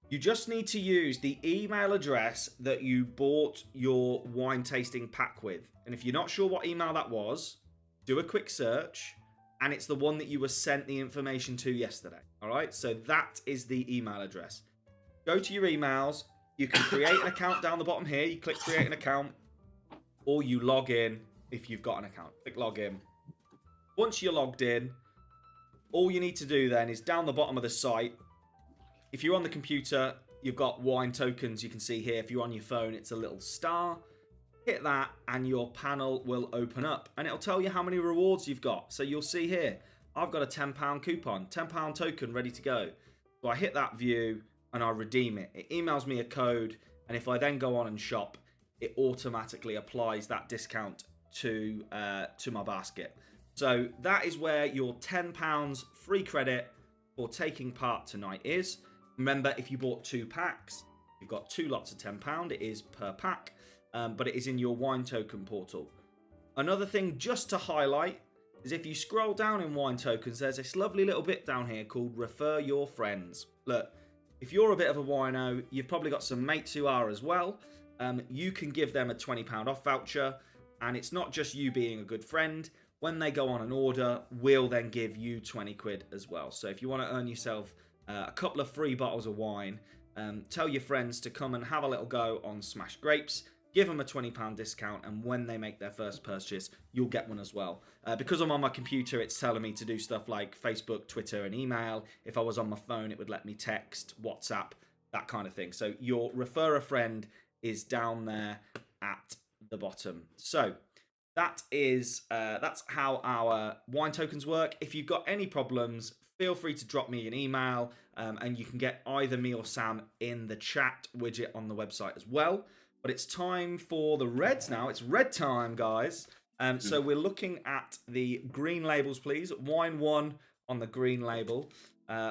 You just need to use the email address that you bought your wine tasting pack with. And if you're not sure what email that was, do a quick search, and it's the one that you were sent the information to yesterday. All right, so that is the email address. Go to your emails. You can create an account down the bottom here. You click create an account, or you log in if you've got an account. Click log in. Once you're logged in, all you need to do then is down the bottom of the site. If you're on the computer, you've got wine tokens. You can see here. If you're on your phone, it's a little star. Hit that and your panel will open up, and it'll tell you how many rewards you've got. So you'll see here, I've got a £10 coupon, £10 token ready to go. So I hit that view and I redeem it. It emails me a code, and if I then go on and shop, it automatically applies that discount to my basket. So that is where your £10 free credit for taking part tonight is. Remember, if you bought 2 packs, you've got 2 lots of £10. It is per pack, but it is in your wine token portal. Another thing just to highlight is if you scroll down in wine tokens, there's this lovely little bit down here called refer your friends. Look, if you're a bit of a wino, you've probably got some mates who are as well. You can give them a £20 off voucher, and it's not just you being a good friend. When they go on an order, we'll then give you 20 quid as well. So if you want to earn yourself a couple of free bottles of wine, tell your friends to come and have a little go on Smash Grapes. Give them a £20 discount, and when they make their first purchase, you'll get one as well. Because I'm on my computer, it's telling me to do stuff like Facebook, Twitter, and email. If I was on my phone, it would let me text, WhatsApp, that kind of thing. So your refer a friend is down there at the bottom. So that's how our wine tokens work. If you've got any problems, feel free to drop me an email, and you can get either me or Sam in the chat widget on the website as well. But it's time for the reds now. It's red time, guys. So we're looking at the green labels, please. Wine 1 on the green label.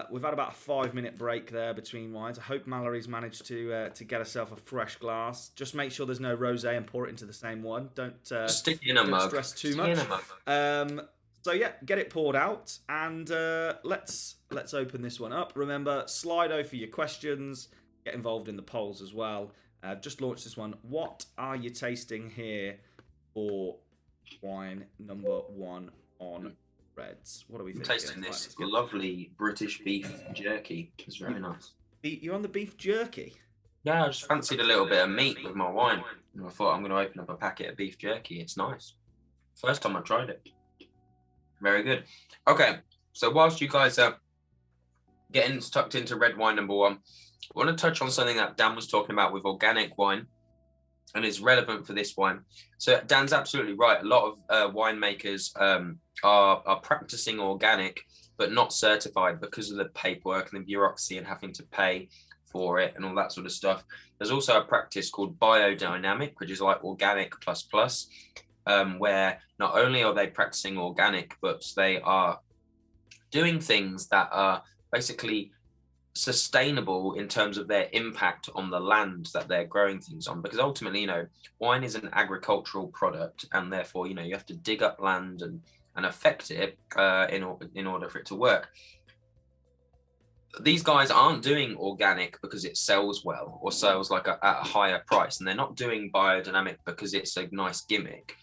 We've had about a 5-minute break there between wines. I hope Mallory's managed to get herself a fresh glass. Just make sure there's no rosé and pour it into the same one. Don't stick it in a mug. Stress too much. So yeah, get it poured out, and let's open this one up. Remember, Slido for your questions. Get involved in the polls as well. Just launched this one. What are you tasting here for wine number 1 on reds? What are we thinking? I'm tasting this lovely British beef jerky. It's very nice. You're on the beef jerky? Yeah, I just fancied a little bit of meat with my wine. And I thought I'm going to open up a packet of beef jerky. It's nice. First time I tried it. Very good. Okay, so whilst you guys are getting tucked into red wine number 1, I want to touch on something that Dan was talking about with organic wine, and is relevant for this wine. So Dan's absolutely right. A lot of winemakers are practicing organic, but not certified because of the paperwork and the bureaucracy and having to pay for it and all that sort of stuff. There's also a practice called Biodynamic, which is like organic plus plus, where not only are they practicing organic, but they are doing things that are basically sustainable in terms of their impact on the land that they're growing things on, because ultimately, wine is an agricultural product, and therefore, you have to dig up land and affect it in order for it to work. These guys aren't doing organic because it sells well or sells like at a higher price, and they're not doing biodynamic because it's a nice gimmick,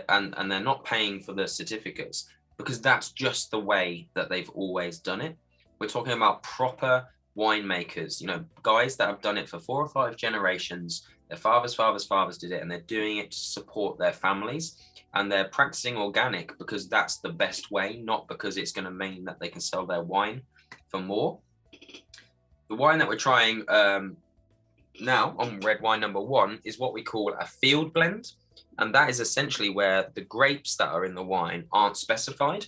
and they're not paying for the certificates because that's just the way that they've always done it. We're talking about proper winemakers, guys that have done it for 4 or 5 generations. Their fathers did it, and they're doing it to support their families, and they're practicing organic because that's the best way, not because it's going to mean that they can sell their wine for more. The wine that we're trying now on red wine number 1 is what we call a field blend, and that is essentially where the grapes that are in the wine aren't specified,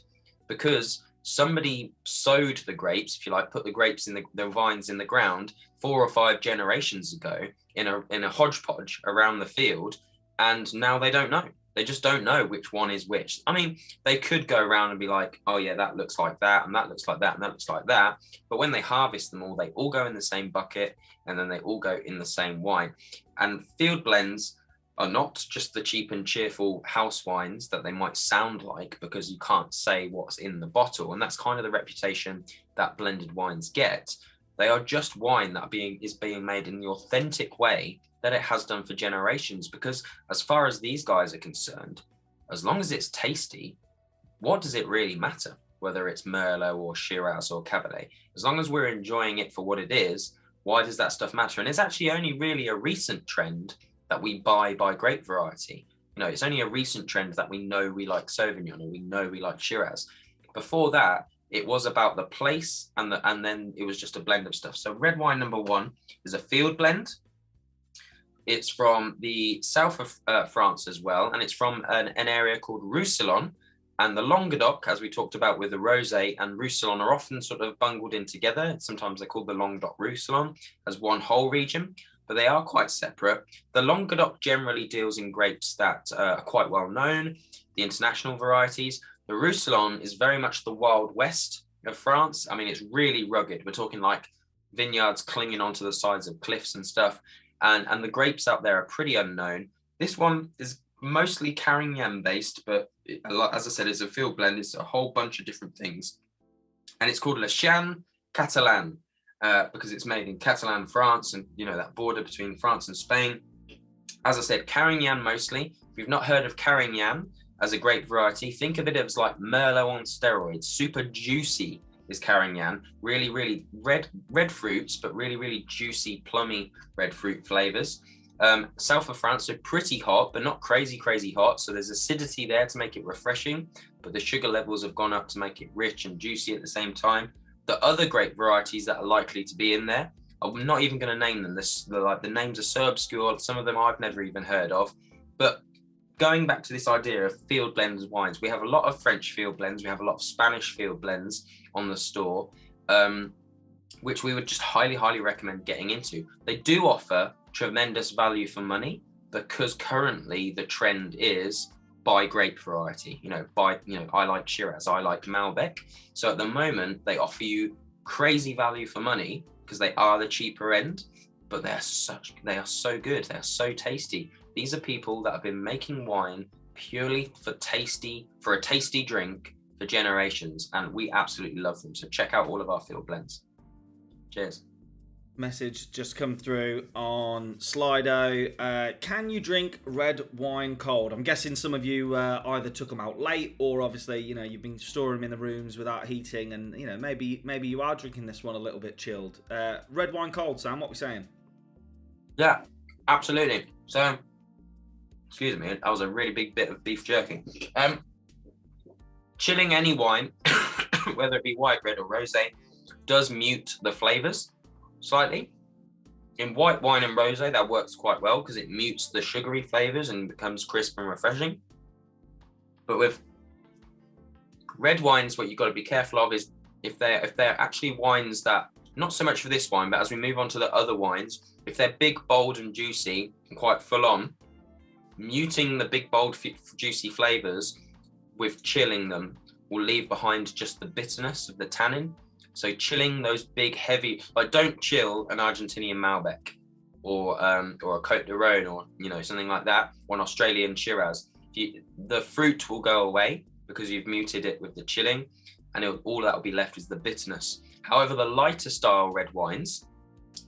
because somebody sowed the grapes, if you like, put the grapes in the vines in the ground 4 or 5 generations ago in a hodgepodge around the field, and now they don't know. They just don't know which one is which. I mean, they could go around and be like, oh yeah, that looks like that, and that looks like that, and that looks like that. But when they harvest them all, they all go in the same bucket, and then they all go in the same wine. And field blends are not just the cheap and cheerful house wines that they might sound like, because you can't say what's in the bottle. And that's kind of the reputation that blended wines get. They are just wine that is being made in the authentic way that it has done for generations. Because as far as these guys are concerned, as long as it's tasty, what does it really matter? Whether it's Merlot or Shiraz or Cabernet, as long as we're enjoying it for what it is, why does that stuff matter? And it's actually only really a recent trend that we buy by grape variety. You know, it's only a recent trend that we know we like Sauvignon or we know we like Shiraz. Before that, it was about the place, and then it was just a blend of stuff. So red wine number 1 is a field blend. It's from the south of France as well, and it's from an area called Roussillon. And the Languedoc, as we talked about with the Rosé, and Roussillon are often sort of bungled in together. Sometimes they're called the Languedoc-Roussillon as one whole region, but they are quite separate. The Languedoc generally deals in grapes that are quite well known, the international varieties. The Roussillon is very much the Wild West of France. I mean, it's really rugged. We're talking like vineyards clinging onto the sides of cliffs and stuff. And the grapes out there are pretty unknown. This one is mostly Carignan based, but as I said, it's a field blend. It's a whole bunch of different things. And it's called Le Chan Catalan because it's made in Catalan, France, and, you know, that border between France and Spain. As I said, Carignan mostly. If you've not heard of Carignan as a grape variety, think of it as like Merlot on steroids. Super juicy is Carignan. Really, really red fruits, but really, really juicy, plummy red fruit flavors. South of France, so pretty hot, but not crazy hot. So there's acidity there to make it refreshing, but the sugar levels have gone up to make it rich and juicy at the same time. The other grape varieties that are likely to be in there, I'm not even going to name them. The names are so obscure. Some of them I've never even heard of. But going back to this idea of field blends wines, we have a lot of French field blends. We have a lot of Spanish field blends on the store, which we would just highly recommend getting into. They do offer tremendous value for money because currently the trend is buy grape variety. I like Shiraz, I like Malbec. So at the moment they offer you crazy value for money because they are the cheaper end, but they are so good, they're so tasty. These are people that have been making wine purely for a tasty drink for generations, and we absolutely love them. So check out all of our field blends. Cheers. Message just come through on Slido. Can you drink red wine cold? I'm guessing some of you either took them out late, or obviously, you know, you've been storing them in the rooms without heating, and, you know, maybe you are drinking this one a little bit chilled. Red wine cold, Sam, what are we saying? Yeah, absolutely. So, excuse me, that was a really big bit of beef jerky. Chilling any wine, whether it be white, red, or rosé, does mute the flavors slightly. In white wine and rosé, that works quite well because it mutes the sugary flavors and becomes crisp and refreshing. But with red wines, what you've got to be careful of is if they're actually wines that, not so much for this wine, but as we move on to the other wines, if they're big, bold, and juicy and quite full on, muting the big, bold, juicy flavors with chilling them will leave behind just the bitterness of the tannin. So chilling those big, heavy, like don't chill an Argentinian Malbec or a Côte de Rhône or, you know, something like that, or an Australian Shiraz. The fruit will go away because you've muted it with the chilling, and all that will be left is the bitterness. However, the lighter style red wines,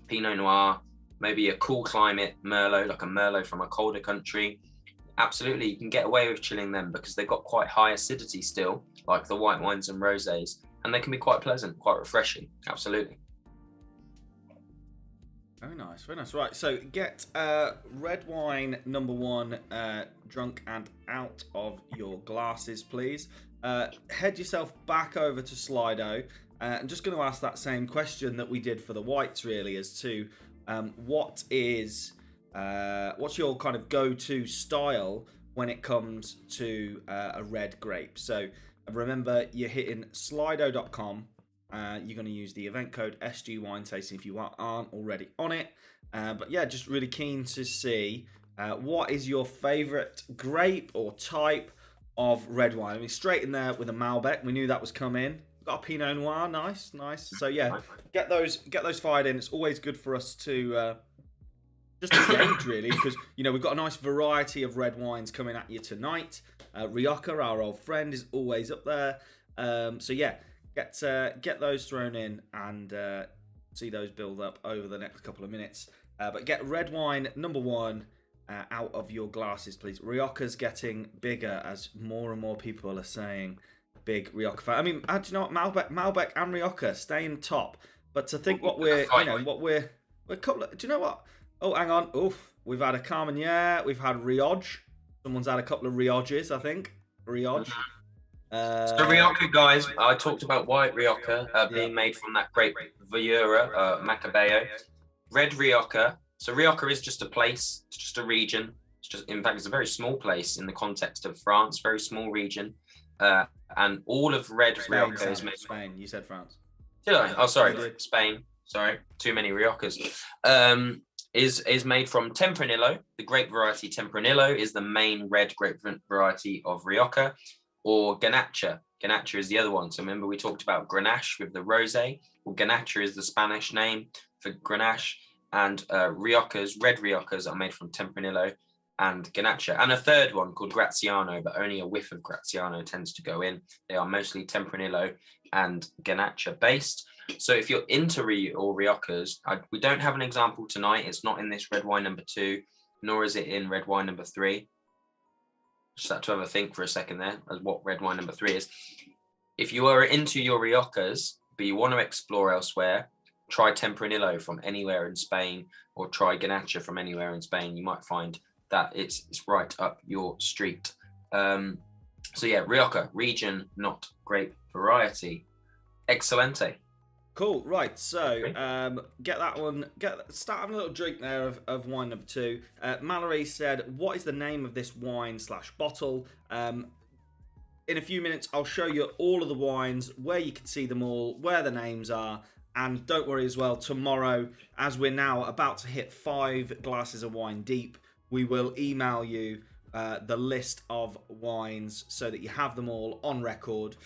Pinot Noir, maybe a cool climate Merlot, like a Merlot from a colder country, absolutely, you can get away with chilling them because they've got quite high acidity still, like the white wines and rosés, and they can be quite pleasant, quite refreshing. Absolutely. Very nice, very nice. Right, so get red wine number 1 drunk and out of your glasses, please. Head yourself back over to Slido. I'm just going to ask that same question that we did for the whites, really, as to what's your kind of go-to style when it comes to a red grape. So remember, you're hitting slido.com. You're going to use the event code SGWineTasting if you aren't already on it. But yeah, just really keen to see what is your favourite grape or type of red wine. I mean, straight in there with a Malbec. We knew that was coming. Got a Pinot Noir, nice. So yeah, get those fired in. It's always good for us to just a gauge really, because we've got a nice variety of red wines coming at you tonight. Rioja, our old friend, is always up there. So yeah, get those thrown in and see those build up over the next couple of minutes. But get red wine number 1 out of your glasses, please. Rioja's getting bigger as more and more people are saying big Rioja fan. I mean, do you know what? Malbec and Rioja staying top. But to think we're a couple of, do you know what? Oh, hang on. Oof. We've had a Carmenere. We've had Rioja. Someone's had a couple of Riojas, I think. Rioja. So Rioja, guys, I talked about white Rioja being made from that grape Viura, Macabeo. Red Rioja. So Rioja is just a place. It's just a region. In fact, it's a very small place in the context of France. Very small region. And all of red Rioja is made. Spain. You said France. Did I? Oh, sorry, Spain. Sorry, too many Riojas. Is made from Tempranillo. The grape variety Tempranillo is the main red grape variety of Rioja, or Grenache. Grenache is the other one. So remember we talked about Grenache with the rosé. Well, Grenache is the Spanish name for Grenache, and Riojas, red Riojas, are made from Tempranillo and Grenache, and a third one called Graziano, but only a whiff of Graziano tends to go in. They are mostly Tempranillo and Grenache based. So if you're into Riojas, we don't have an example tonight. It's not in this red wine number 2, nor is it in red wine number 3. Just had to have a think for a second there as what red wine number 3 is. If you are into your Riojas, but you want to explore elsewhere, try Tempranillo from anywhere in Spain, or try Grenache from anywhere in Spain. You might find that it's right up your street. So yeah, Rioja, region, not grape variety. Excelente. Cool. Right. So get that one. Start having a little drink there of wine number 2. Mallory said, "What is the name of this wine/bottle?" In a few minutes, I'll show you all of the wines, where you can see them all, where the names are, and don't worry as well. Tomorrow, as we're now about to hit 5 glasses of wine deep, we will email you the list of wines so that you have them all on record.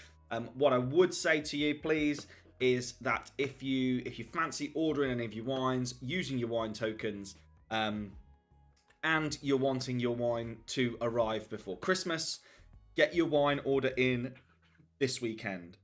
What I would say to you, please, is that if you fancy ordering any of your wines using your wine tokens, and you're wanting your wine to arrive before Christmas, get your wine order in this weekend.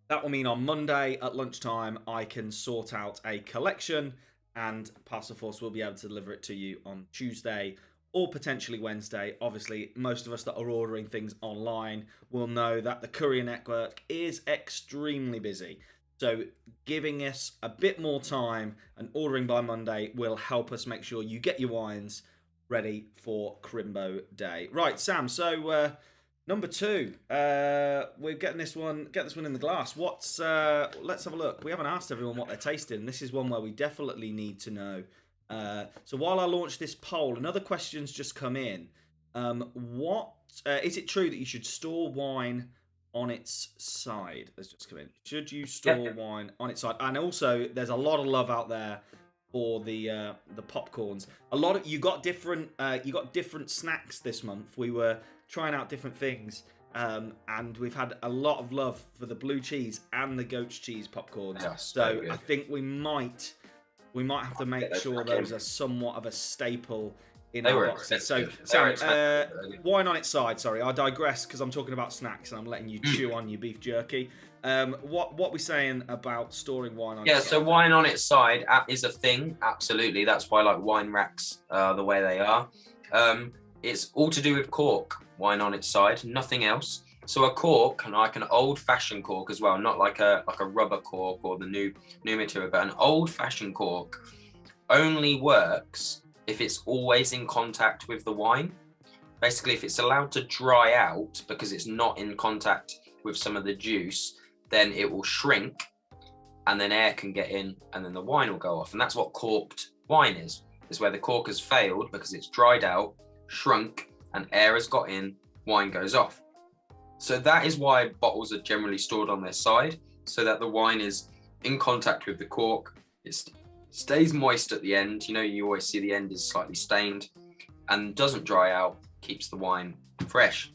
That will mean on Monday at lunchtime I can sort out a collection, and Parcel Force will be able to deliver it to you on Tuesday or potentially Wednesday. Obviously, most of us that are ordering things online will know that the courier network is extremely busy. So giving us a bit more time and ordering by Monday will help us make sure you get your wines ready for Crimbo Day. Right, Sam, so number 2, we're getting this one, get this one in the glass. Let's have a look. We haven't asked everyone what they're tasting. This is one where we definitely need to know. So while I launch this poll, another question's just come in. Is it true that you should store wine on its side? Let's just come in. Should you store wine on its side? And also, there's a lot of love out there for the popcorns. You got different snacks this month. We were trying out different things, and we've had a lot of love for the blue cheese and the goat's cheese popcorns. Yeah, so I think we might have to make sure those are somewhat of a staple in our boxes. So, Sam, wine on its side. Sorry, I digress because I'm talking about snacks and I'm letting you chew on your beef jerky. What we saying about storing wine on its side? Yeah, so wine on its side is a thing. Absolutely, that's why wine racks are the way they are. It's all to do with cork. Wine on its side, nothing else. So a cork, and like an old-fashioned cork as well, not like a rubber cork or the new material, but an old-fashioned cork only works if it's always in contact with the wine. Basically, if it's allowed to dry out because it's not in contact with some of the juice, then it will shrink, and then air can get in, and then the wine will go off. And that's what corked wine is where the cork has failed because it's dried out, shrunk, and air has got in, wine goes off. So that is why bottles are generally stored on their side, so that the wine is in contact with the cork. It stays moist at the end. You always see the end is slightly stained and doesn't dry out, keeps the wine fresh.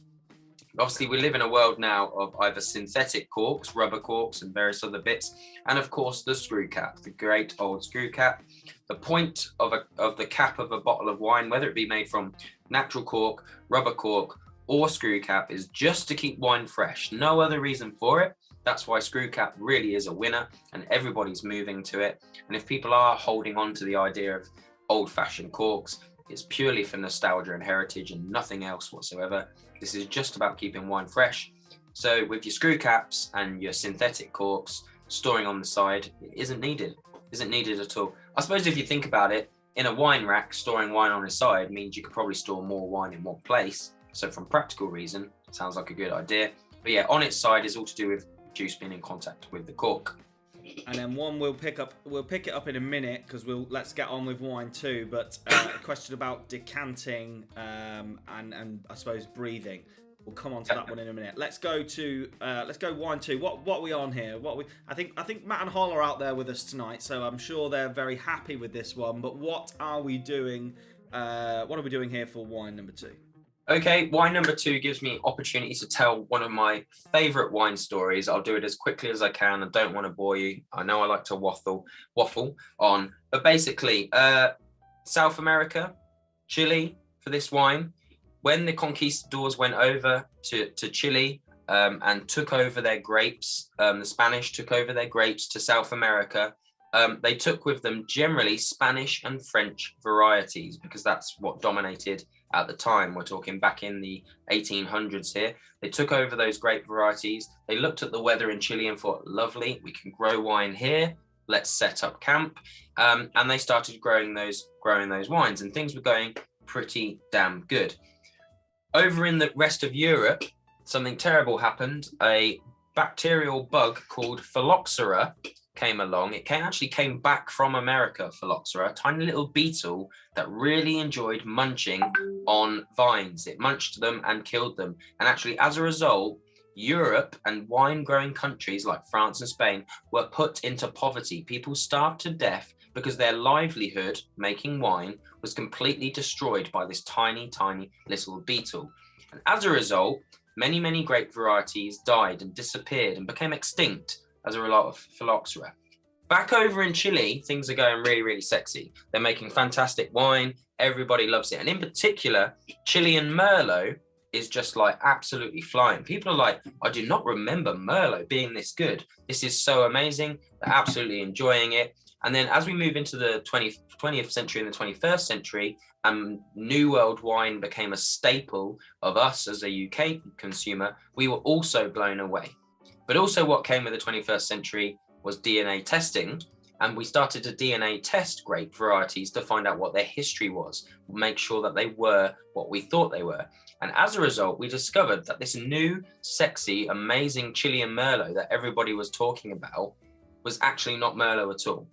Obviously, we live in a world now of either synthetic corks, rubber corks, and various other bits, and of course the screw cap, the great old screw cap. The point of the cap of a bottle of wine, whether it be made from natural cork, rubber cork, or screw cap, is just to keep wine fresh. No other reason for it. That's why screw cap really is a winner, and everybody's moving to it. And if people are holding on to the idea of old-fashioned corks, it's purely for nostalgia and heritage and nothing else whatsoever. This is just about keeping wine fresh. So with your screw caps and your synthetic corks, storing on the side, it isn't needed at all. I suppose if you think about it, in a wine rack, storing wine on the side means you could probably store more wine in one place. So from practical reason, it sounds like a good idea. But yeah, on its side is all to do with juice being in contact with the cork. And then one we'll pick it up in a minute, because let's get on with wine too. But a question about decanting and I suppose breathing. We'll come on to that one in a minute. Let's go wine two. What are we on here? I think Matt and Hol are out there with us tonight, so I'm sure they're very happy with this one. But what are we doing? What are we doing here for wine number two? Okay, wine number two gives me opportunity to tell one of my favorite wine stories. I'll do it as quickly as I can. I don't want to bore you. I know I like to waffle on, but basically, South America, Chile for this wine. When the conquistadors went over to Chile and took over their grapes, the Spanish took over their grapes to South America. They took with them generally Spanish and French varieties, because that's what dominated at the time. We're talking back in the 1800s here. They took over those grape varieties. They looked at the weather in Chile and thought, lovely, we can grow wine here. Let's set up camp. And they started growing those wines, and things were going pretty damn good. Over in the rest of Europe, something terrible happened. A bacterial bug called Phylloxera came along. It actually came back from America, Phylloxera, a tiny little beetle that really enjoyed munching on vines. It munched them and killed them. And actually, as a result, Europe and wine-growing countries like France and Spain were put into poverty. People starved to death because their livelihood, making wine, was completely destroyed by this tiny, tiny little beetle. And as a result, many, many grape varieties died and disappeared and became extinct as a result of Phylloxera. Back over in Chile, things are going really, really sexy. They're making fantastic wine. Everybody loves it. And in particular, Chilean Merlot is just like absolutely flying. People are like, I do not remember Merlot being this good. This is so amazing. They're absolutely enjoying it. And then as we move into the 20th century and the 21st century, New World wine became a staple of us as a UK consumer. We were also blown away. But also what came with the 21st century was DNA testing. And we started to DNA test grape varieties to find out what their history was, make sure that they were what we thought they were. And as a result, we discovered that this new, sexy, amazing Chilean Merlot that everybody was talking about was actually not Merlot at all.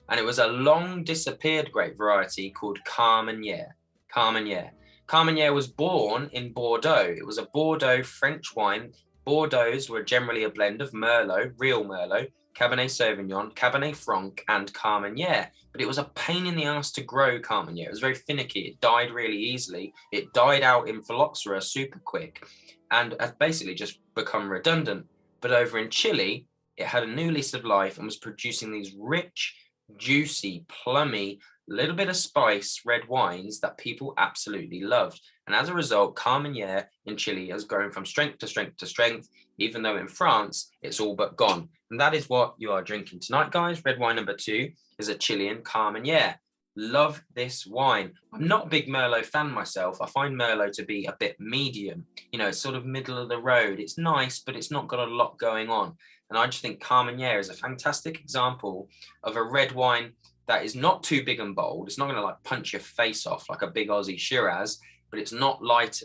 And it was a long disappeared grape variety called Carmenere. Carmenere was born in Bordeaux. It was a Bordeaux French wine. Bordeaux's were generally a blend of Merlot, real Merlot, Cabernet Sauvignon, Cabernet Franc, and Carmenere. But it was a pain in the ass to grow Carmenere. It was very finicky. It died really easily. It died out in Phylloxera super quick and has basically just become redundant. But over in Chile, it had a new lease of life and was producing these rich, juicy, plummy, little bit of spice red wines that people absolutely loved. And as a result, Carmenere in Chile has grown from strength to strength to strength, even though in France, it's all but gone. And that is what you are drinking tonight, guys. Red wine number two is a Chilean Carmenere. Love this wine. I'm not a big Merlot fan myself. I find Merlot to be a bit medium. You know, it's sort of middle of the road. It's nice, but it's not got a lot going on. And I just think Carmenere is a fantastic example of a red wine that is not too big and bold. It's not going to like punch your face off like a big Aussie Shiraz, but it's not light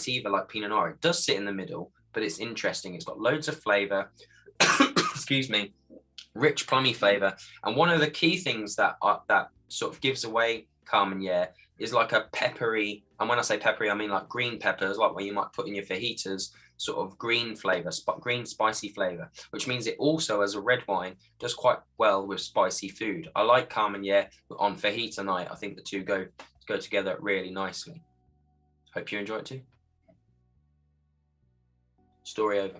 either like Pinot Noir. It does sit in the middle, but it's interesting. It's got loads of flavor, excuse me, rich plummy flavor. And one of the key things that sort of gives away Carmenere is like a peppery, and when I say peppery, I mean like green peppers, like what you might put in your fajitas, sort of green flavor, green spicy flavor, which means it also, as a red wine, does quite well with spicy food. I like Carmenere on fajita night. I think the two go together really nicely. Hope you enjoy it too. Story over.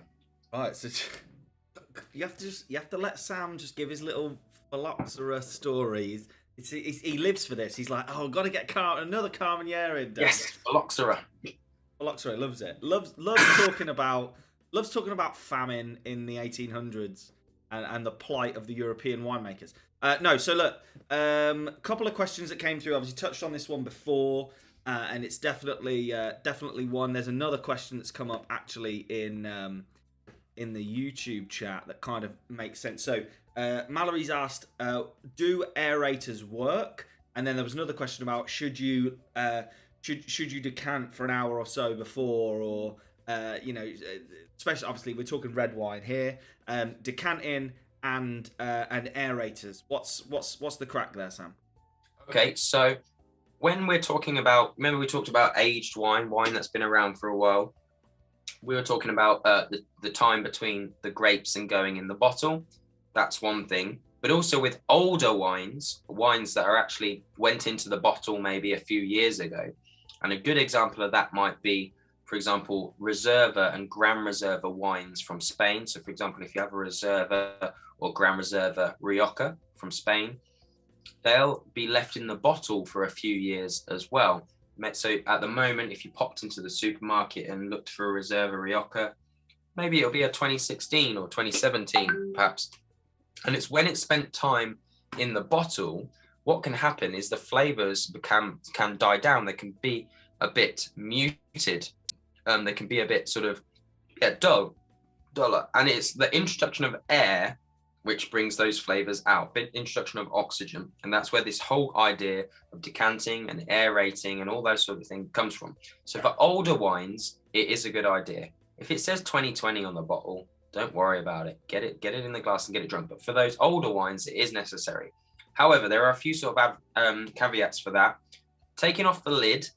Right, so you have to let Sam just give his little Phylloxera stories. He lives for this. He's like, oh, I've got to get another Carmenere in. Yes, Phylloxera. Phylloxera loves it. Loves talking about famine in the 1800s and the plight of the European winemakers. No, so look, couple of questions that came through. Obviously touched on this one before, and it's definitely one. There's another question that's come up actually in the YouTube chat that kind of makes sense. So Mallory's asked, do aerators work? And then there was another question about should you decant for an hour or so before, or especially obviously we're talking red wine here, decanting and aerators. What's the crack there, Sam? Okay, so when we're talking about, remember we talked about aged wine that's been around for a while. We were talking about the time between the grapes and going in the bottle. That's one thing. But also with older wines that are actually went into the bottle maybe a few years ago. And a good example of that might be, for example, Reserva and Gran Reserva wines from Spain. So for example, if you have a Reserva or Gran Reserva Rioja from Spain, they'll be left in the bottle for a few years as well. So at the moment, if you popped into the supermarket and looked for a Reserva Rioja, maybe it'll be a 2016 or 2017, perhaps. And it's when it's spent time in the bottle, what can happen is the flavors can die down. They can be a bit muted. They can be a bit sort of duller. And it's the introduction of air which brings those flavors out, the introduction of oxygen. And that's where this whole idea of decanting and aerating and all those sort of things comes from. So for older wines, it is a good idea. If it says 2020 on the bottle, don't worry about it. Get it in the glass and get it drunk. But for those older wines, it is necessary. However, there are a few sort of caveats for that. Taking off the lid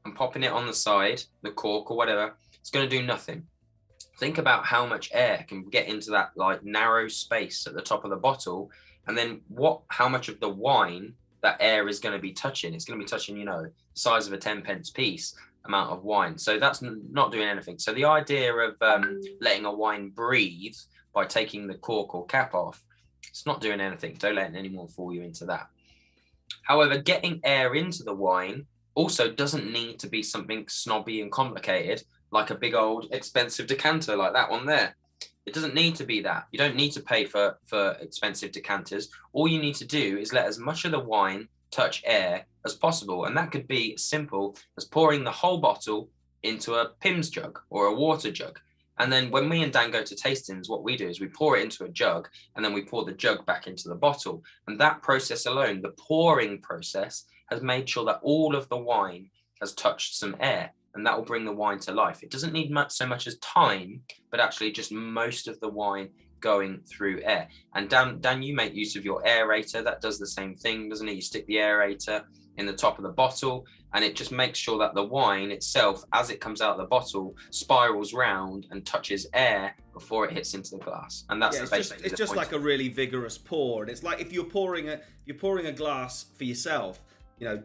and popping it on the side, the cork or whatever, it's going to do nothing. Think about how much air can get into that like narrow space at the top of the bottle, and then how much of the wine that air is going to be touching. It's going to be touching, the size of a 10p piece amount of wine. So that's not doing anything. So the idea of letting a wine breathe by taking the cork or cap off, it's not doing anything. Don't let anyone fool you into that. However, getting air into the wine also doesn't need to be something snobby and complicated, like a big old expensive decanter like that one there. It doesn't need to be that. You don't need to pay for expensive decanters. All you need to do is let as much of the wine touch air as possible. And that could be as simple as pouring the whole bottle into a Pimm's jug or a water jug. And then when me and Dan go to tastings, what we do is we pour it into a jug and then we pour the jug back into the bottle. And that process alone, the pouring process, has made sure that all of the wine has touched some air. And that will bring the wine to life. It doesn't need so much as time, but actually just most of the wine going through air. And Dan, you make use of your aerator. That does the same thing, doesn't it? You stick the aerator in the top of the bottle, and it just makes sure that the wine itself, as it comes out of the bottle, spirals round and touches air before it hits into the glass. And that's basically it's just like a really vigorous pour. And it's like if you're pouring a glass for yourself.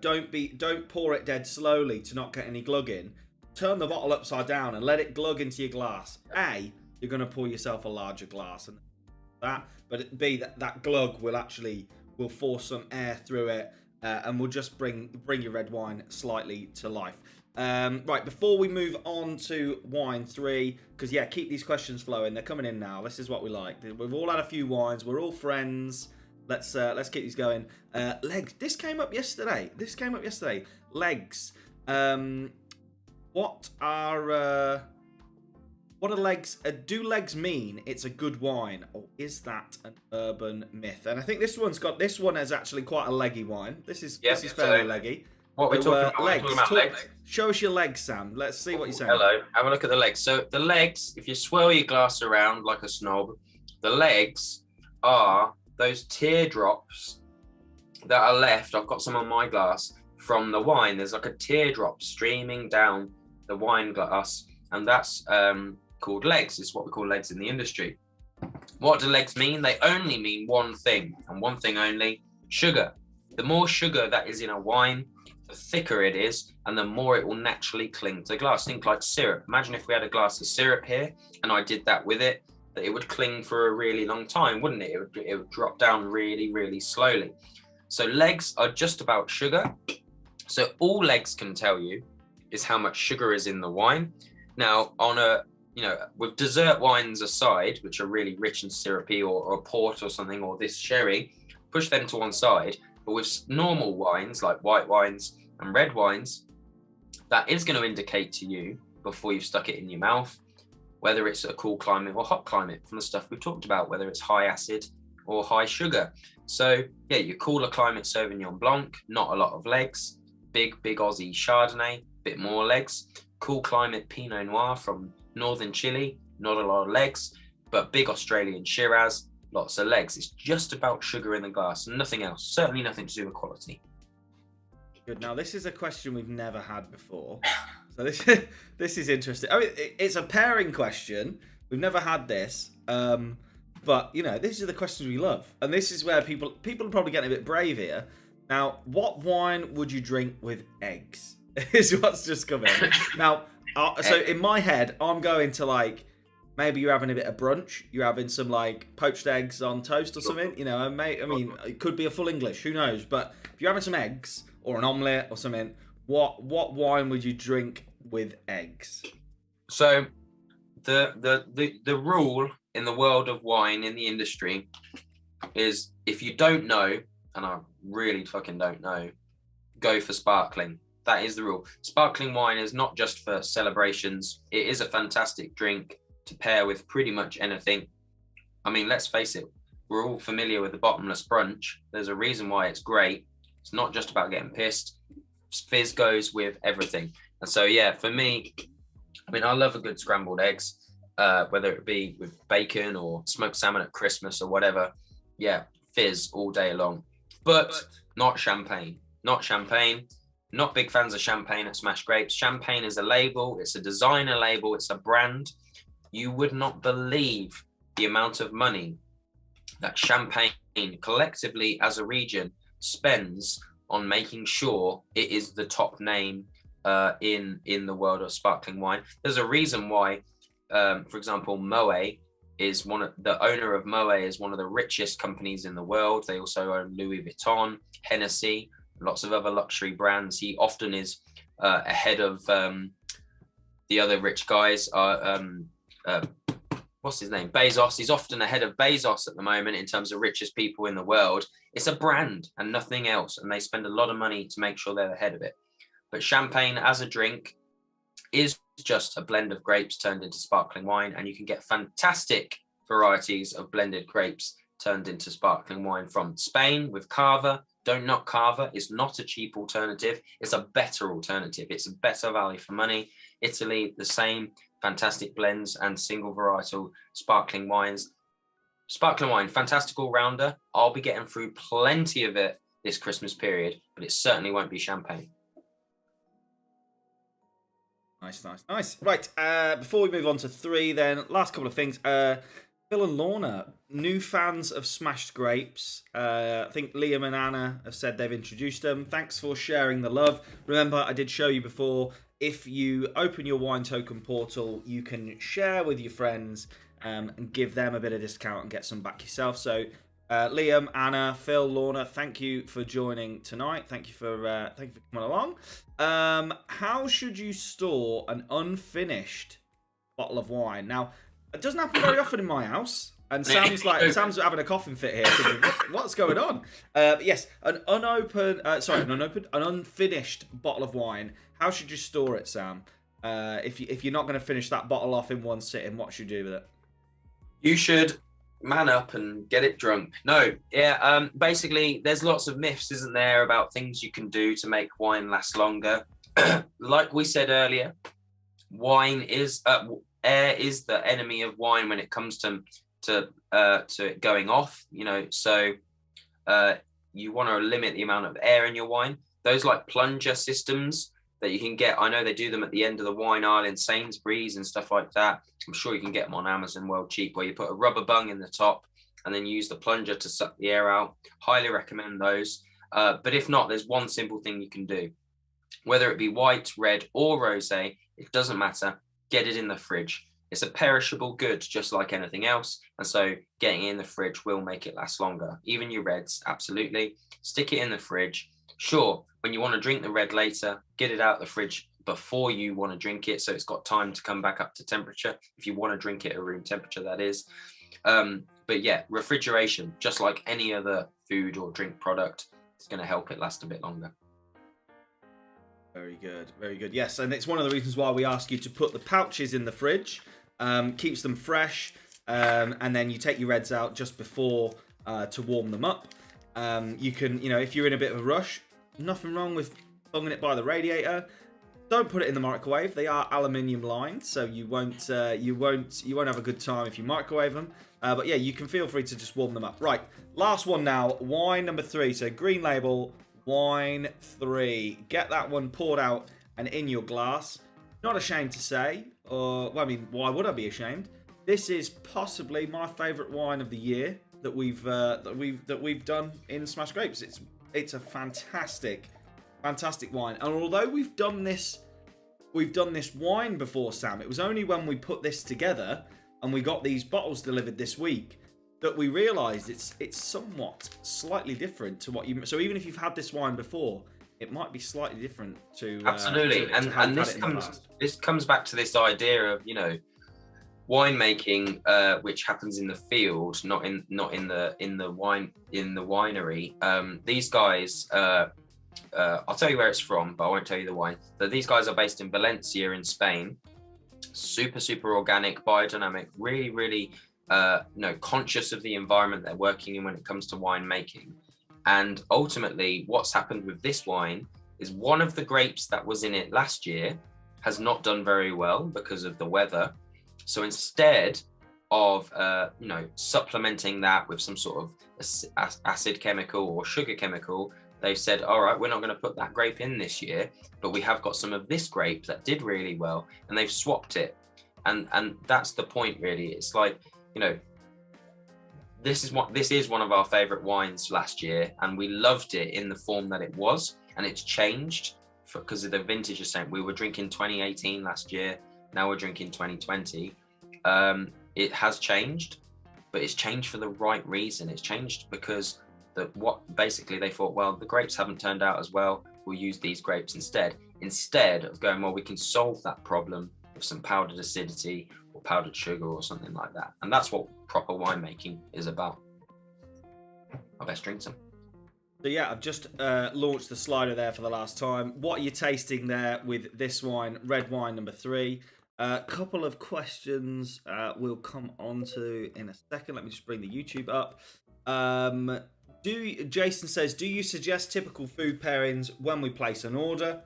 Don't pour it dead slowly to not get any glug in. Turn the bottle upside down and let it glug into your glass. A, you're going to pour yourself a larger glass, and but B, that glug will force some air through it, and will just bring your red wine slightly to life. Right, before we move on to wine 3, because keep these questions flowing. They're coming in now. This is what we like. We've all had a few wines. We're all friends. Let's keep these going. Legs. This came up yesterday. Legs. What are legs? Do legs mean it's a good wine, or is that an urban myth? And I think this one is actually quite a leggy wine. This is fairly leggy. What we're talking about? Legs. Show us your legs, Sam. Let's see what you're saying. Hello. Have a look at the legs. So the legs, if you swirl your glass around like a snob, the legs are those teardrops that are left. I've got some on my glass from the wine. There's like a teardrop streaming down the wine glass, and that's called legs. It's what we call legs in the industry. What do legs mean? They only mean one thing, and one thing only: sugar. The more sugar that is in a wine, the thicker it is, and the more it will naturally cling to the glass. Think like syrup. Imagine if we had a glass of syrup here, and I did that with it, that it would cling for a really long time, wouldn't it? It would drop down really, really slowly. So legs are just about sugar. So all legs can tell you is how much sugar is in the wine. Now, with dessert wines aside, which are really rich and syrupy, or a port or something, or this sherry, push them to one side. But with normal wines like white wines and red wines, that is going to indicate to you before you've stuck it in your mouth whether it's a cool climate or hot climate, from the stuff we've talked about, whether it's high acid or high sugar. So yeah, your cooler climate Sauvignon Blanc, not a lot of legs. Big Aussie Chardonnay, bit more legs. Cool climate Pinot Noir from northern Chile, not a lot of legs. But big Australian Shiraz, lots of legs. It's just about sugar in the glass and nothing else. Certainly nothing to do with quality. Good. Now, this is a question we've never had before. So this is interesting. I mean, it's a pairing question. We've never had this. But, these are the questions we love. And this is where people are probably getting a bit brave here. Now, what wine would you drink with eggs? Is what's just come in. Now, so in my head, I'm going to maybe you're having a bit of brunch. You're having some poached eggs on toast or something. It could be a full English. Who knows? But if you're having some eggs or an omelette or something, what wine would you drink with eggs? So the rule in the world of wine in the industry is, if you don't know, and I really fucking don't know, go for sparkling. That is the rule. Sparkling wine is not just for celebrations. It is a fantastic drink to pair with pretty much anything. I mean, let's face it, we're all familiar with the bottomless brunch. There's a reason why it's great. It's not just about getting pissed. Fizz goes with everything. And so, yeah, for me, I love a good scrambled eggs, whether it be with bacon or smoked salmon at Christmas or whatever. Yeah, fizz all day long. But not champagne. Not champagne. Not big fans of champagne at Smash Grapes. Champagne is a label. It's a designer label. It's a brand. You would not believe the amount of money that Champagne collectively as a region spends on making sure it is the top name in the world of sparkling wine. There's a reason why, for example, the owner of Moët is one of the richest companies in the world. They also own Louis Vuitton, Hennessy, lots of other luxury brands. He often is ahead of the other rich guys. What's his name? Bezos. He's often ahead of Bezos at the moment in terms of richest people in the world. It's a brand and nothing else. And they spend a lot of money to make sure they're ahead of it. But champagne as a drink is just a blend of grapes turned into sparkling wine. And you can get fantastic varieties of blended grapes turned into sparkling wine from Spain with Cava. Don't knock Cava. It's not a cheap alternative. It's a better alternative. It's a better value for money. Italy, the same. Fantastic blends and single varietal sparkling wines. Sparkling wine, fantastic all-rounder. I'll be getting through plenty of it this Christmas period, but it certainly won't be champagne. Nice. Right, before we move on to 3, then, last couple of things. Phil and Lorna, new fans of Smashed Grapes. I think Liam and Anna have said they've introduced them. Thanks for sharing the love. Remember, I did show you before, if you open your wine token portal, you can share with your friends and give them a bit of discount and get some back yourself. So Liam, Anna, Phil, Lorna, thank you for joining tonight. Thank you for coming along. How should you store an unfinished bottle of wine? Now, it doesn't happen very often in my house. And Sam's having a coughing fit here. Thinking, what's going on? Yes, an unfinished bottle of wine. How should you store it, Sam? If you're not going to finish that bottle off in one sitting, what should you do with it? You should man up and get it drunk. No, yeah. Basically, there's lots of myths, isn't there, about things you can do to make wine last longer. Like we said earlier, air is the enemy of wine when it comes to it going off. So you want to limit the amount of air in your wine. Those plunger systems that you can get, I know they do them at the end of the wine aisle in Sainsbury's and stuff like that. I'm sure you can get them on Amazon world cheap, where you put a rubber bung in the top and then use the plunger to suck the air out. Highly recommend those. But if not, there's one simple thing you can do. whether it be white, red, or rosé, it doesn't matter. Get it in the fridge. It's a perishable good, just like anything else. And so getting it in the fridge will make it last longer. Even your reds, absolutely. Stick it in the fridge. Sure, when you want to drink the red later, get it out the fridge before you want to drink it, so it's got time to come back up to temperature. If you want to drink it at room temperature, that is. But yeah, refrigeration, just like any other food or drink product, is going to help it last a bit longer. Very good, very good. Yes, and it's one of the reasons why we ask you to put the pouches in the fridge. Keeps them fresh, and then you take your reds out just before to warm them up. You can, if you're in a bit of a rush, nothing wrong with bunging it by the radiator. Don't put it in the microwave. They are aluminium lined, so you won't have a good time if you microwave them. But yeah, you can feel free to just warm them up. Right, last one now. Wine number 3. So green label, wine 3. Get that one poured out and in your glass. Not ashamed to say, why would I be ashamed? This is possibly my favourite wine of the year that we've done in Smash Grapes. It's a fantastic wine, and although we've done this wine before, Sam, it was only when we put this together and we got these bottles delivered this week that we realised it's somewhat slightly different to what you. So even if you've had this wine before, it might be slightly different to absolutely. And this comes back to this idea of winemaking, which happens in the field, not in the winery. These guys. I'll tell you where it's from, but I won't tell you the wine. So these guys are based in Valencia in Spain. Super organic, biodynamic, really conscious of the environment they're working in when it comes to wine making. And ultimately, what's happened with this wine is one of the grapes that was in it last year has not done very well because of the weather. So instead of supplementing that with some sort of acid chemical or sugar chemical, they've said, all right, we're not going to put that grape in this year, but we have got some of this grape that did really well, and they've swapped it. And that's the point, really. It's like, this is one of our favorite wines last year, and we loved it in the form that it was, and it's changed because of the vintage. We were drinking 2018 last year, now we're drinking 2020. It has changed, but it's changed for the right reason. It's changed because they thought, well, the grapes haven't turned out as well, we'll use these grapes instead of going, well, we can solve that problem with some powdered acidity or powdered sugar or something like that. And that's what proper winemaking is about. I best drink some. So yeah, I've just launched the slider there for the last time. What are you tasting there with this wine, red wine number 3? A couple of questions we'll come on to in a second. Let me just bring the YouTube up. Jason says, do you suggest typical food pairings when we place an order?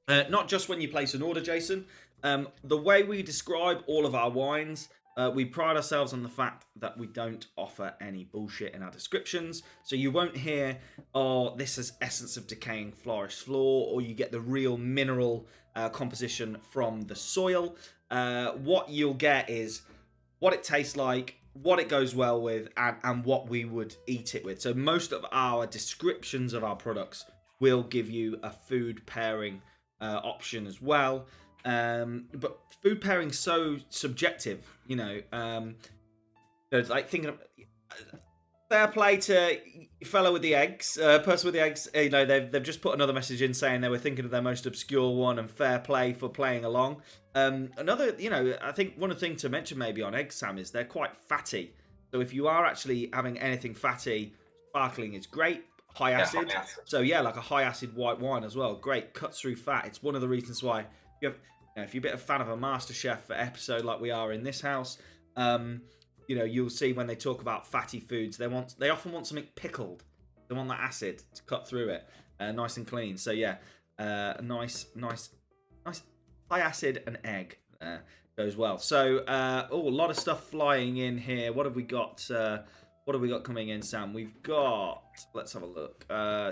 Not just when you place an order, Jason. The way we describe all of our wines, we pride ourselves on the fact that we don't offer any bullshit in our descriptions. So you won't hear, oh, this is essence of decaying florist floor, or you get the real mineral composition from the soil. What you'll get is what it tastes like, what it goes well with, and what we would eat it with. So most of our descriptions of our products will give you a food pairing option as well. But food pairing's so subjective, it's like thinking of, fair play to fellow with the eggs, person with the eggs. They've just put another message in saying they were thinking of their most obscure one, and fair play for playing along. Another, I think one of the things to mention maybe on eggs, Sam, is they're quite fatty. So if you are actually having anything fatty, sparkling is great. High acid. Yeah, high acid. So yeah, like a high acid white wine as well. Great, cuts through fat. It's one of the reasons why if you're a bit of a fan of a MasterChef episode like we are in this house, you'll see when they talk about fatty foods, they often want something pickled. They want that acid to cut through it, nice and clean. So yeah, nice high acid and egg goes well. So a lot of stuff flying in here. What have we got? What have we got coming in, Sam? We've got, let's have a look.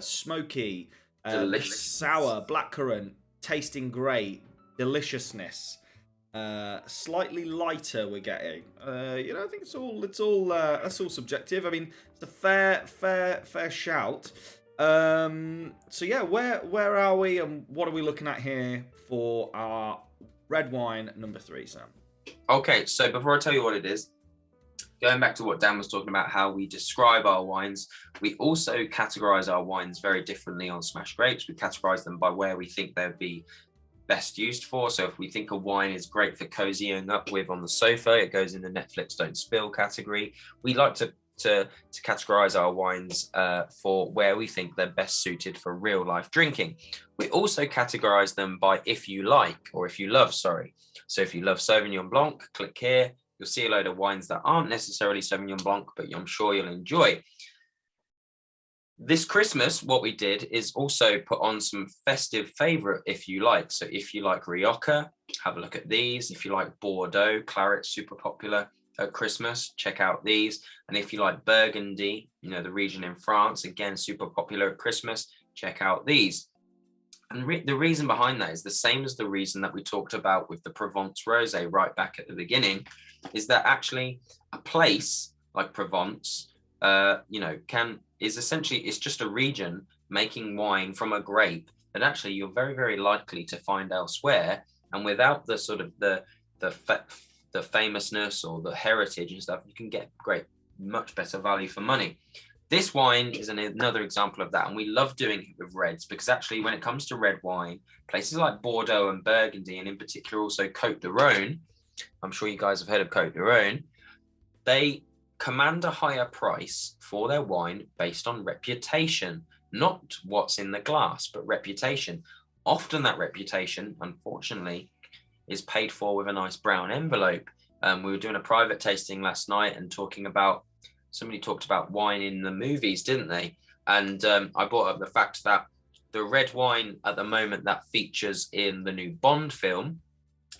Smoky, sour, blackcurrant, tasting great, deliciousness. Slightly lighter we're getting. I think it's all subjective. I mean, it's a fair shout. So yeah, where are we, and what are we looking at here for our red wine number 3, Sam? Okay, so before I tell you what it is, going back to what Dan was talking about, how we describe our wines, we also categorize our wines very differently on Smash Grapes. We categorize them by where we think they'd be best used for. So if we think a wine is great for cozying up with on the sofa, it goes in the Netflix don't spill category. We like to categorize our wines for where we think they're best suited for real life drinking. We also categorize them by if you like, or if you love, sorry. So if you love Sauvignon Blanc, click here. You'll see a load of wines that aren't necessarily Sauvignon Blanc, but I'm sure you'll enjoy. This Christmas, what we did is also put on some festive favorite if you like. So if you like Rioja, have a look at these. If you like Bordeaux, claret, super popular at Christmas, check out these. And if you like Burgundy, you know, the region in France, again, super popular at Christmas, check out these. And the reason behind that is the same as the reason that we talked about with the Provence Rosé right back at the beginning, is that actually a place like Provence, is essentially, it's just a region making wine from a grape that actually you're very, very likely to find elsewhere. And without the sort of the famousness or the heritage and stuff, you can get much better value for money. This wine is another example of that, and we love doing it with reds because actually when it comes to red wine, places like Bordeaux and Burgundy, and in particular also Côte de Rhône, I'm sure you guys have heard of Côte de Rhône, they command a higher price for their wine based on reputation, not what's in the glass, but reputation. Often that reputation, unfortunately, is paid for with a nice brown envelope. We were doing a private tasting last night and somebody talked about wine in the movies, didn't they? And I brought up the fact that the red wine at the moment that features in the new Bond film,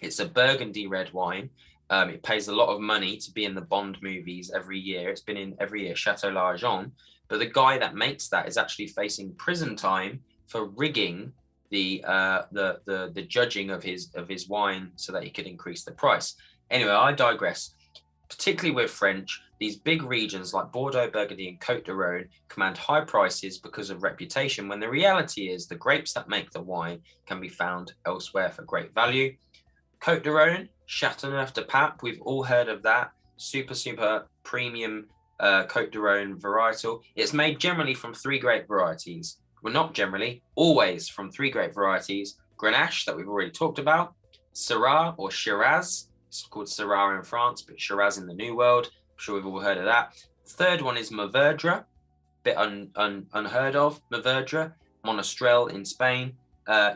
it's a Burgundy red wine. It pays a lot of money to be in the Bond movies every year. It's been in every year, Chateau L'Argent. But the guy that makes that is actually facing prison time for rigging the judging of his wine so that he could increase the price. Anyway, I digress. Particularly with French, these big regions like Bordeaux, Burgundy, and Côte de Rhône command high prices because of reputation, when the reality is the grapes that make the wine can be found elsewhere for great value. Côte de Rhône, Châteauneuf de Pape, we've all heard of that. Super, super premium Côte de Rhône varietal. It's made generally from 3 grape varieties. Well, not generally, always from 3 grape varieties. Grenache, that we've already talked about. Syrah or Shiraz. It's called Syrah in France, but Shiraz in the New World. I'm sure we've all heard of that. Third one is Maverdra, bit unheard of. Maverdra, Monastrell in Spain,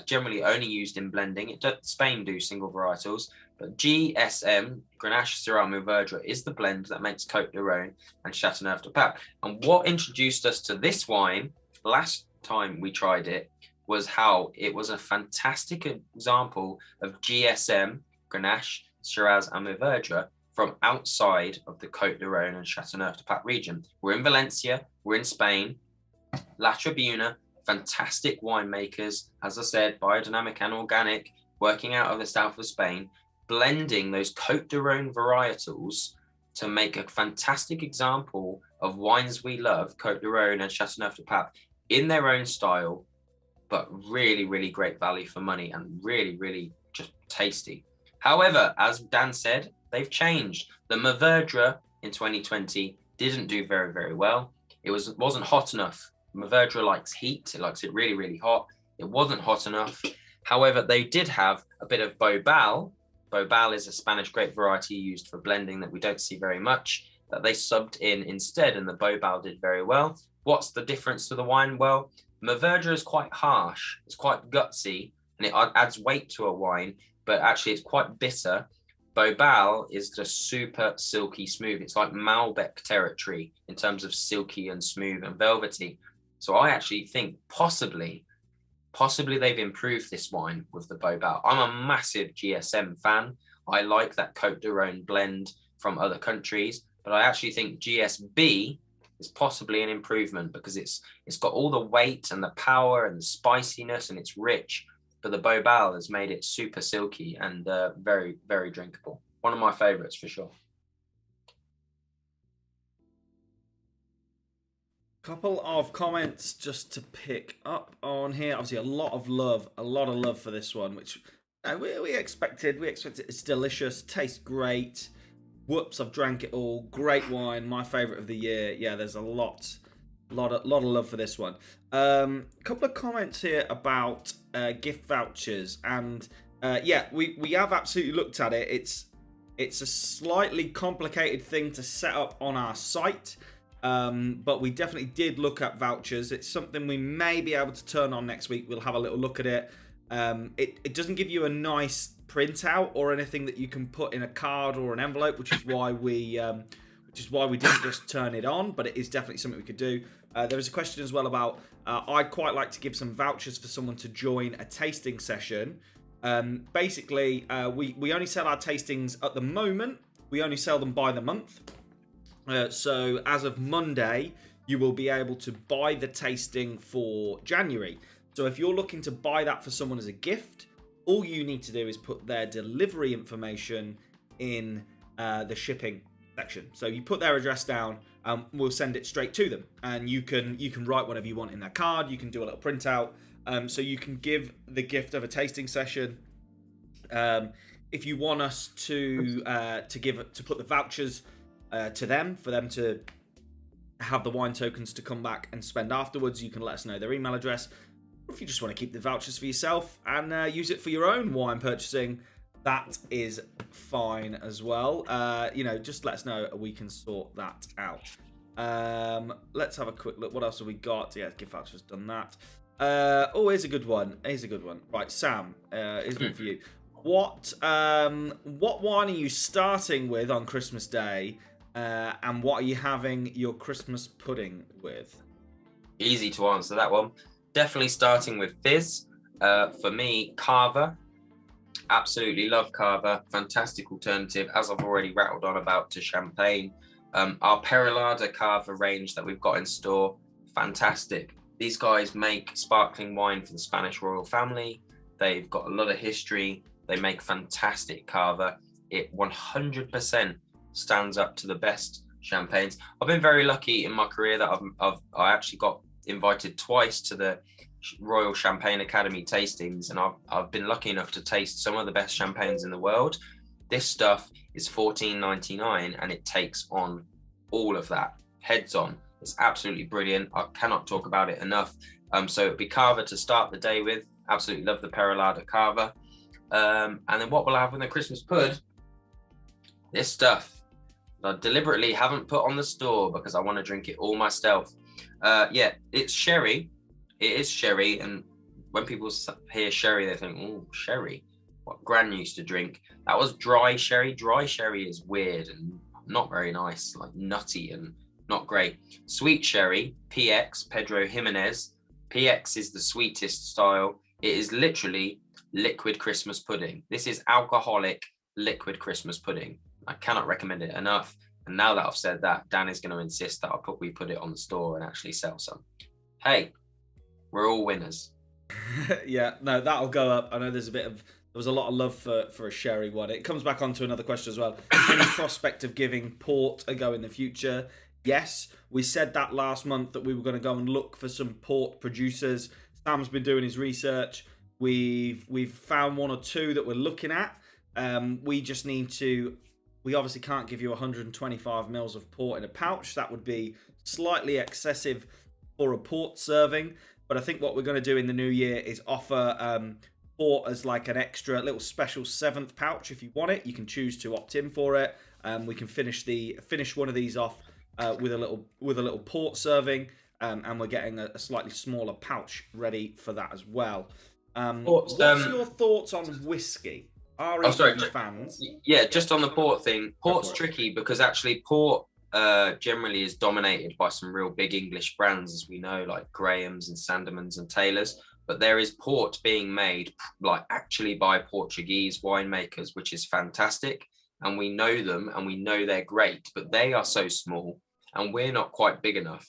generally only used in blending. Spain do single varietals, but GSM, Grenache, Syrah, Maverdra, is the blend that makes Côte de Rhône and Châteauneuf de Pape. And what introduced us to this wine last time we tried it was how it was a fantastic example of GSM, Grenache, Shiraz and Maverdra from outside of the Côte de Rhône and Châteauneuf de Pape region. We're in Valencia, we're in Spain. La Tribuna, fantastic winemakers, as I said, biodynamic and organic, working out of the south of Spain, blending those Côte de Rhône varietals to make a fantastic example of wines we love, Côte de Rhône and Châteauneuf de Pape, in their own style, but really, really great value for money and really, really just tasty. However, as Dan said, they've changed. The Maverdra in 2020 didn't do very, very well. It wasn't hot enough. Maverdra likes heat. It likes it really, really hot. It wasn't hot enough. However, they did have a bit of Bobal. Bobal is a Spanish grape variety used for blending that we don't see very much, that they subbed in instead, and the Bobal did very well. What's the difference to the wine? Well, Maverdra is quite harsh. It's quite gutsy, and it adds weight to a wine, but actually it's quite bitter. Bobal is just super silky smooth. It's like Malbec territory in terms of silky and smooth and velvety. So I actually think possibly they've improved this wine with the Bobal. I'm a massive GSM fan. I like that Côte de Rhône blend from other countries, but I actually think GSB is possibly an improvement because it's got all the weight and the power and the spiciness, and it's rich. But the Bobal has made it super silky and very, very drinkable. One of my favorites for sure. Couple of comments just to pick up on here. Obviously, a lot of love for this one, which we expected. We expected. It's delicious, tastes great. Whoops, I've drank it all. Great wine, my favourite of the year. Yeah, there's a lot of love for this one. Couple of comments here about gift vouchers, and yeah, we have absolutely looked at it. It's a slightly complicated thing to set up on our site. But we definitely did look at vouchers. It's something we may be able to turn on next week. We'll have a little look at it. It doesn't give you a nice printout or anything that you can put in a card or an envelope, which is why we didn't just turn it on. But it is definitely something we could do. There was a question as well about I'd quite like to give some vouchers for someone to join a tasting session. Basically, we only sell our tastings at the moment. We only sell them by the month. So as of Monday, you will be able to buy the tasting for January. So if you're looking to buy that for someone as a gift, all you need to do is put their delivery information in the shipping section. So you put their address down, and we'll send it straight to them. And you can write whatever you want in their card. You can do a little printout. So you can give the gift of a tasting session. If you want us to put the vouchers to them, for them to have the wine tokens to come back and spend afterwards, you can let us know their email address. Or if you just want to keep the vouchers for yourself and use it for your own wine purchasing, that is fine as well. Just let us know and we can sort that out. Let's have a quick look. What else have we got? Yeah, gift vouchers, done that. Here's a good one. Right, Sam, here's one for you. What wine are you starting with on Christmas Day? And what are you having your Christmas pudding with? Easy to answer that one. Definitely starting with fizz. For me, Cava. Absolutely love Cava. Fantastic alternative, as I've already rattled on about, to champagne. Our Perolada Cava range that we've got in store, fantastic. These guys make sparkling wine for the Spanish royal family. They've got a lot of history. They make fantastic Cava. It 100% stands up to the best champagnes. I've been very lucky in my career that I actually got invited twice to the Royal Champagne Academy tastings, and I've been lucky enough to taste some of the best champagnes in the world. This stuff is $14.99 and it takes on all of that, heads on. It's absolutely brilliant. I cannot talk about it enough. So it'd be Cava to start the day with. Absolutely love the Perolada Cava. And then what we'll have with the Christmas pud, this stuff that I deliberately haven't put on the store because I want to drink it all myself. It's sherry. It is sherry, and when people hear sherry, they think, oh, sherry, what Gran used to drink. That was dry sherry. Dry sherry is weird and not very nice, like nutty and not great. Sweet sherry, PX, Pedro Jimenez. PX is the sweetest style. It is literally liquid Christmas pudding. This is alcoholic liquid Christmas pudding. I cannot recommend it enough. And now that I've said that, Dan is going to insist that we put it on the store and actually sell some. Hey, we're all winners. Yeah, no, that'll go up. I know there was a lot of love for a sherry one. It comes back onto another question as well. Any prospect of giving port a go in the future? Yes, we said that last month that we were going to go and look for some port producers. Sam's been doing his research. We've found one or two that we're looking at. We just need to. We obviously can't give you 125 mils of port in a pouch. That would be slightly excessive for a port serving. But I think what we're going to do in the new year is offer port as like an extra little special 7th pouch. If you want it, you can choose to opt in for it. We can finish one of these off with a little port serving, and we're getting a slightly smaller pouch ready for that as well. What's your thoughts on whiskey? Are fans? Yeah, just on the port thing. Port's tricky because actually port generally is dominated by some real big English brands, as we know, like Graham's and Sandeman's and Taylor's. But there is port being made like actually by Portuguese winemakers, which is fantastic. And we know them and we know they're great, but they are so small and we're not quite big enough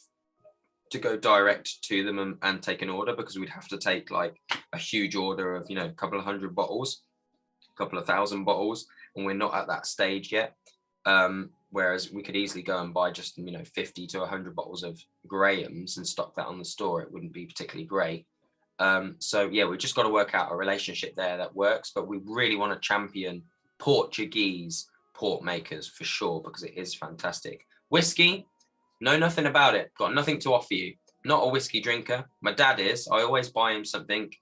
to go direct to them and take an order, because we'd have to take like a huge order of, a couple of hundred bottles, a couple of thousand bottles, and we're not at that stage yet. Whereas we could easily go and buy just 50 to 100 bottles of Graham's and stock that on the store. It wouldn't be particularly great. So yeah, we've just got to work out a relationship there that works. But we really want to champion Portuguese port makers for sure, because it is fantastic. Whiskey, know nothing about it. Got nothing to offer you. Not a whiskey drinker. My dad is. I always buy him something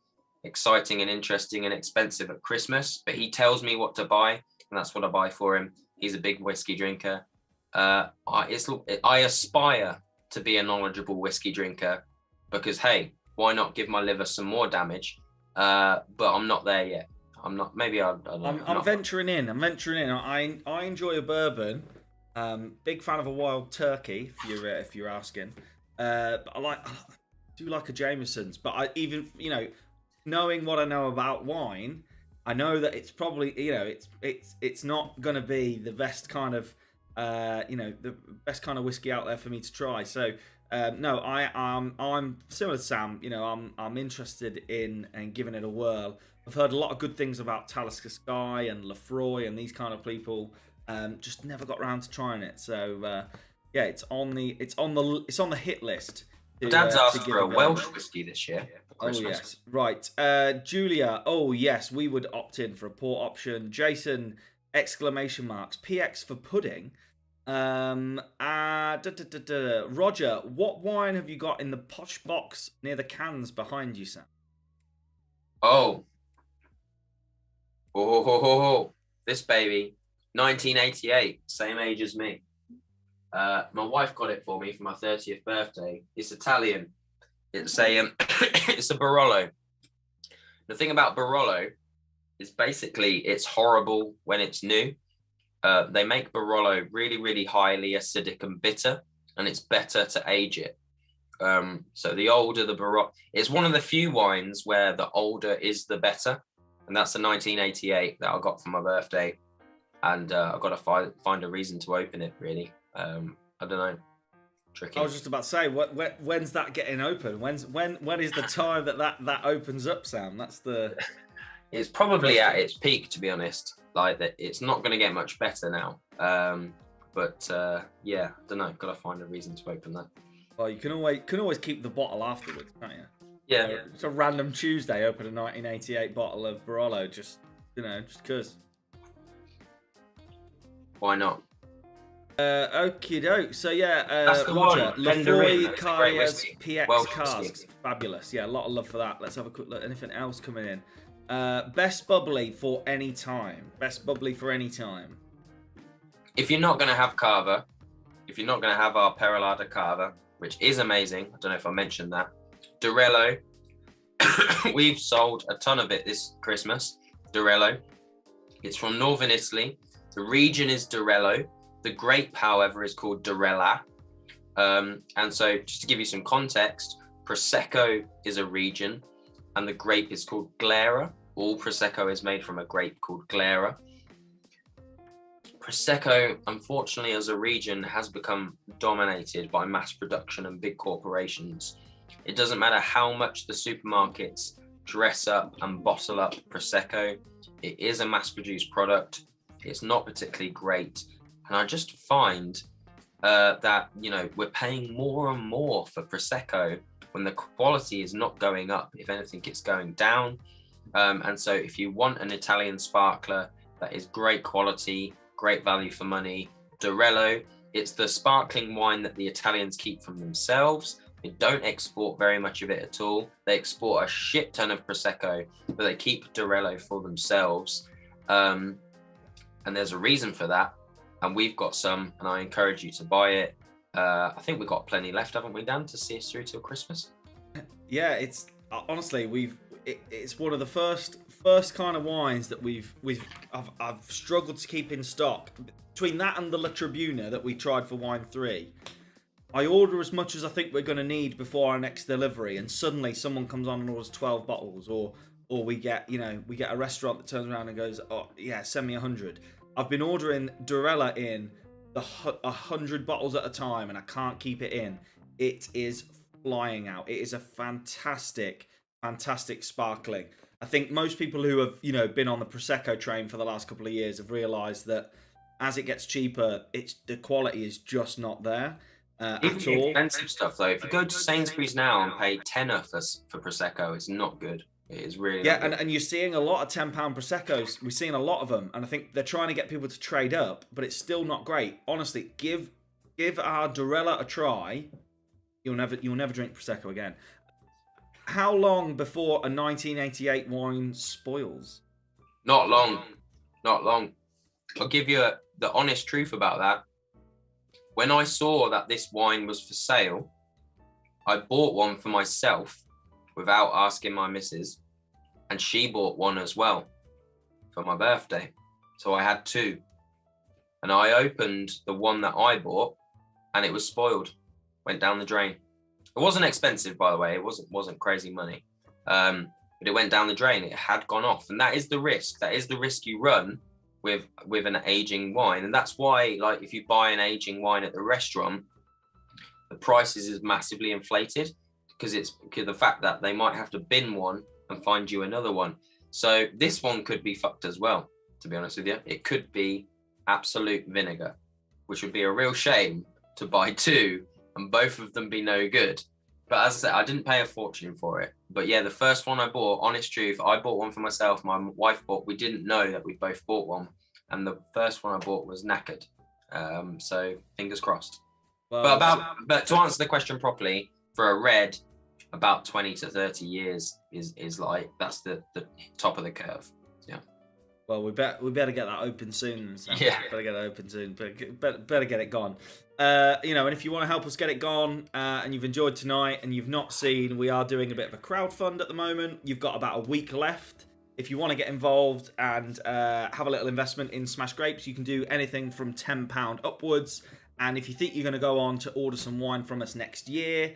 exciting and interesting and expensive at Christmas, but he tells me what to buy, and that's what I buy for him. He's a big whiskey drinker. I aspire to be a knowledgeable whiskey drinker because, hey, why not give my liver some more damage? But I'm not there yet. I'm not. Maybe I don't know. I'm venturing in. I enjoy a bourbon. Big fan of a wild turkey, if you're asking. But I do like a Jameson's. But I even knowing what I know about wine, I know that it's probably it's not going to be the best kind of the best kind of whiskey out there for me to try. So no, I'm similar to Sam. I'm interested in giving it a whirl. I've heard a lot of good things about Talisker Sky and Lefroy and these kind of people. Just never got around to trying it. So yeah, it's on the hit list. Dad's asked for a Welsh whiskey this year. Oh yes, right. Julia. Oh yes, we would opt in for a port option. Jason! Exclamation marks. PX for pudding. Roger, what wine have you got in the posh box near the cans behind you, Sam? Oh, this baby, 1988, same age as me. My wife got it for me for my 30th birthday. It's Italian. It's a it's a Barolo. The thing about Barolo is basically it's horrible when it's new. They make Barolo really, really highly acidic and bitter, and it's better to age it. So the older the Barolo, it's one of the few wines where the older is the better, and that's the 1988 that I got for my birthday, and I've got to find a reason to open it. Really, I don't know. Tricky. I was just about to say, when's that getting open? When is the time that opens up, Sam? That's the. It's probably at its peak, to be honest. Like that, it's not going to get much better now. But yeah, I don't know. Got to find a reason to open that. Well, you can always keep the bottle afterwards, can't you? Yeah. It's a random Tuesday. Open a 1988 bottle of Barolo, just because. Why not? Okie doke. So yeah, That's the Roger, one. Lefroy That's Carriers PX Welsh casks, whiskey. fabulous. Yeah, a lot of love for that. Let's have a quick look. Anything else coming in? Best bubbly for any time. Best bubbly for any time. If you're not going to have Cava, if you're not going to have our Perolada Cava, which is amazing, I don't know if I mentioned that. Durello, we've sold a ton of it this Christmas. Durello, it's from northern Italy. The region is Durello. The grape, however, is called Durella. And so just to give you some context, Prosecco is a region and the grape is called Glera. All Prosecco is made from a grape called Glera. Prosecco, unfortunately, as a region, has become dominated by mass production and big corporations. It doesn't matter how much the supermarkets dress up and bottle up Prosecco. It is a mass-produced product. It's not particularly great. And I just find that, we're paying more and more for Prosecco when the quality is not going up. If anything, it's going down. And so if you want an Italian sparkler that is great quality, great value for money, Durello, it's the sparkling wine that the Italians keep from themselves. They don't export very much of it at all. They export a shit ton of Prosecco, but they keep Durello for themselves. And there's a reason for that. And we've got some, and I encourage you to buy it. I think we've got plenty left, haven't we, Dan, to see us through till Christmas? Yeah, it's honestly it's one of the first kind of wines that I've struggled to keep in stock. Between that and the La Tribuna that we tried for Wine 3, I order as much as I think we're going to need before our next delivery, and suddenly someone comes on and orders 12 bottles, or we get a restaurant that turns around and goes, oh yeah, send me 100. I've been ordering Durella in 100 bottles at a time, and I can't keep it in. It is flying out. It is a fantastic sparkling. I think most people who have been on the Prosecco train for the last couple of years have realised that as it gets cheaper, the quality is just not there at all. Expensive stuff though. If you go to Sainsbury's now and pay tenner for prosecco, it's not good. It is really not good. And you're seeing a lot of £10 proseccos. We're seeing a lot of them, and I think they're trying to get people to trade up, but it's still not great. Honestly, give our Durella a try. You'll never drink prosecco again. How long before a 1988 wine spoils? Not long. I'll give you the honest truth about that. When I saw that this wine was for sale, I bought one for myself without asking my missus, and she bought one as well for my birthday. So I had two, and I opened the one that I bought, and it was spoiled, went down the drain. It wasn't expensive, by the way. It wasn't crazy money, but it went down the drain. It had gone off, and that is the risk. That is the risk you run with an aging wine, and that's why, like, if you buy an aging wine at the restaurant, the prices is massively inflated because the fact that they might have to bin one and find you another one. So this one could be fucked as well. To be honest with you, it could be absolute vinegar, which would be a real shame to buy two and both of them be no good. But as I said, I didn't pay a fortune for it. But yeah, the first one I bought, honest truth, I bought one for myself. My wife bought. We didn't know that we both bought one, and the first one I bought was knackered. So fingers crossed. Well, but to answer the question properly, for a red, about 20 to 30 years is like, that's the top of the curve. Yeah. Well, we better get that open soon. Sam. Yeah. Better get it open soon. Better get it gone. And if you want to help us get it gone, and you've enjoyed tonight and you've not seen, we are doing a bit of a crowdfund at the moment. You've got about a week left. If you want to get involved and have a little investment in Smash Grapes, you can do anything from £10 upwards. And if you think you're going to go on to order some wine from us next year,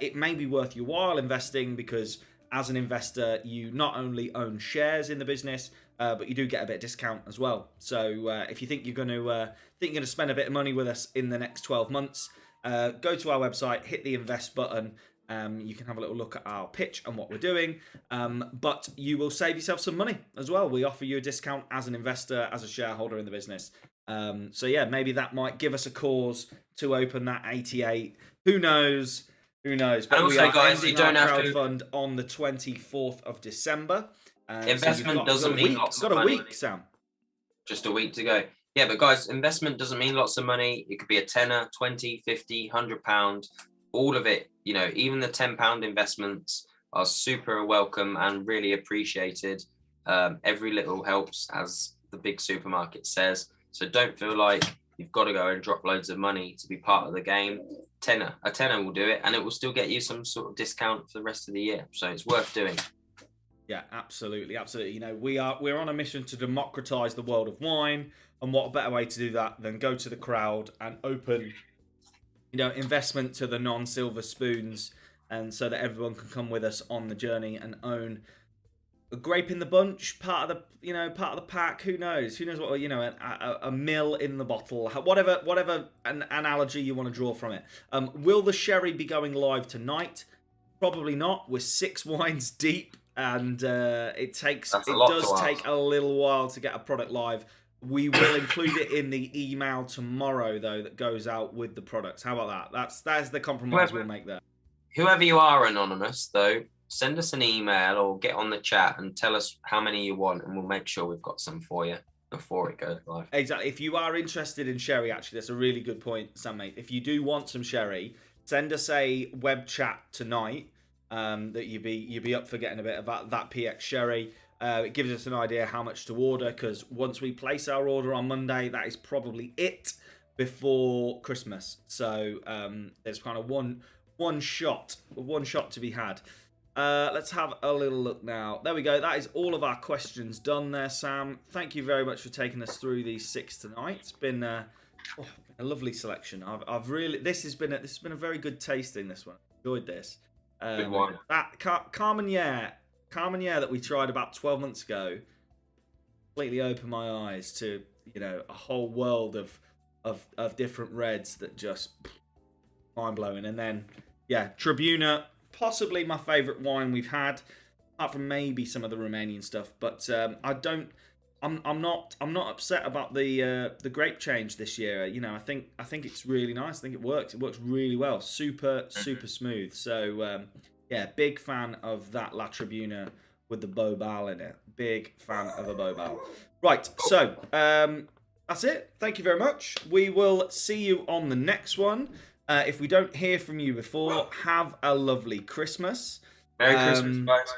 it may be worth your while investing, because as an investor, you not only own shares in the business, but you do get a bit of discount as well. So if you think you're going to spend a bit of money with us in the next 12 months, go to our website, hit the invest button. You can have a little look at our pitch and what we're doing, but you will save yourself some money as well. We offer you a discount as an investor, as a shareholder in the business. So yeah, maybe that might give us a cause to open that 88. Who knows? But and also, we are guys, you don't have to crowdfund on the 24th of December. Investment doesn't mean lots of money. Got a week, Sam. Just a week to go. Yeah, but guys, investment doesn't mean lots of money. It could be a tenner, 20, 50, £100, all of it. Even the £10 investments are super welcome and really appreciated. Every little helps, as the big supermarket says. So don't feel like you've got to go and drop loads of money to be part of the game. A tenner will do it, and it will still get you some sort of discount for the rest of the year. So it's worth doing. Yeah, absolutely. We're on a mission to democratize the world of wine, and what a better way to do that than go to the crowd and open, investment to the non-silver spoons, and so that everyone can come with us on the journey and own a grape in the bunch, part of the pack. Who knows what, a mill in the bottle, whatever an analogy you want to draw from it. Will the sherry be going live tonight? Probably not. We're 6 wines deep, and it does take a little while to get a product live. We will include it in the email tomorrow, though, that goes out with the products. How about that? That's the compromise we'll make there. Whoever you are, anonymous, though, send us an email or get on the chat and tell us how many you want, and we'll make sure we've got some for you before it goes live. Exactly. If you are interested in sherry, actually, that's a really good point, Sam, mate. If you do want some sherry, send us a web chat tonight, that you'd be up for getting a bit of that PX sherry. It gives us an idea how much to order, because once we place our order on Monday, that is probably it before Christmas. So there's kind of one shot to be had. Let's have a little look now. There we go. That is all of our questions done there, Sam. Thank you very much for taking us through these 6 tonight. It's been a lovely selection. This has been a very good tasting, this one. Enjoyed this. Good wine. That Carmenere that we tried about 12 months ago completely opened my eyes to a whole world of different reds that just mind blowing. And then Tribuna, possibly my favourite wine we've had, apart from maybe some of the Romanian stuff. But I I'm not upset about the grape change this year. You know, I think it's really nice. I think it works. It works really well. Super smooth. So yeah, big fan of that La Tribuna with the Bobal in it. Big fan of a Bobal. Right. So that's it. Thank you very much. We will see you on the next one. If we don't hear from you before, have a lovely Christmas. Merry Christmas, guys.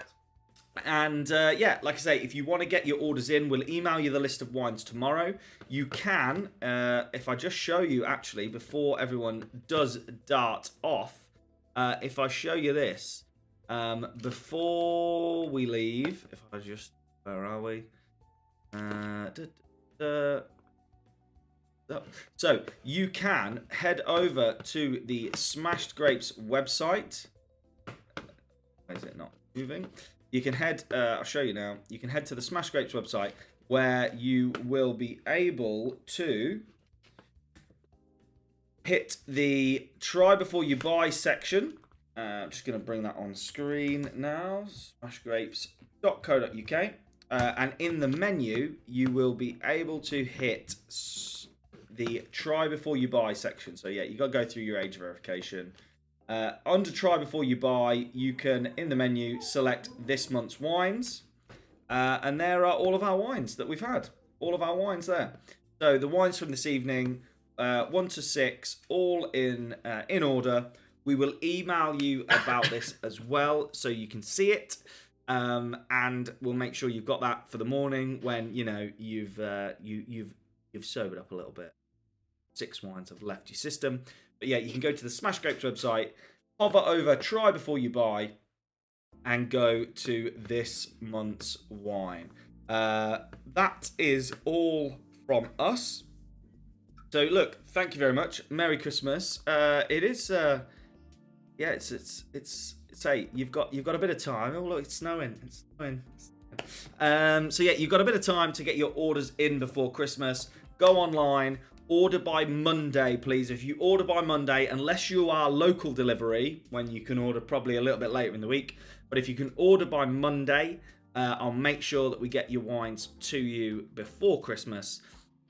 And yeah, like I say, if you want to get your orders in, we'll email you the list of wines tomorrow. You can, if I just show you actually, before everyone does dart off, if I show you this, before we leave, if I just, where are we? So you can head over to the Smashed Grapes website. Why is it not moving? You can head, I'll show you now. You can head to the Smashed Grapes website where you will be able to hit the try before you buy section. I'm just going to bring that on screen now. smashgrapes.co.uk. And in the menu, you will be able to hit the try before you buy section. So yeah, you got to go through your age verification. Under try before you buy, you can, in the menu, select this month's wines. And there are all of our wines that we've had. All of our wines there. So the wines from this evening, 1 to 6, all in order. We will email you about this as well, so you can see it. And we'll make sure you've got that for the morning when, you know, you've sobered up a little bit. 6 wines have left your system. But yeah, you can go to the Smash Grapes website, hover over try before you buy, and go to this month's wine. That is all from us. So look, thank you very much. Merry Christmas. It is yeah, it's hey, you've got a bit of time. Oh look, it's snowing. It's snowing. So yeah, you've got a bit of time to get your orders in before Christmas. Go online. Order by Monday, please. If you order by Monday, unless you are local delivery, when you can order probably a little bit later in the week, but if you can order by Monday, I'll make sure that we get your wines to you before Christmas.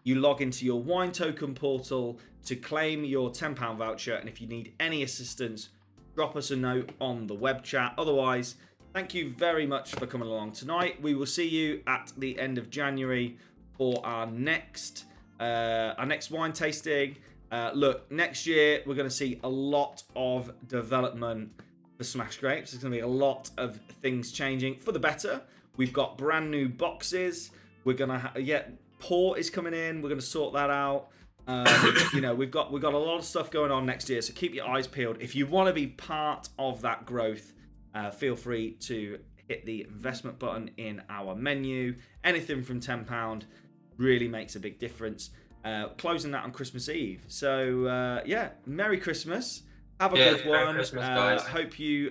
You log into your wine token portal to claim your £10 voucher, and if you need any assistance, drop us a note on the web chat. Otherwise, thank you very much for coming along tonight. We will see you at the end of January for our next wine tasting. Look, next year we're going to see a lot of development for Smash Grapes. There's going to be a lot of things changing for the better. We've got brand new boxes. We're going to port is coming in. We're going to sort that out. You know, we've got a lot of stuff going on next year, so keep your eyes peeled. If you want to be part of that growth, feel free to hit the investment button in our menu. Anything from £10 really makes a big difference. Closing that on Christmas Eve. So yeah, Merry Christmas. Have a good one. Merry Christmas, guys. Hope you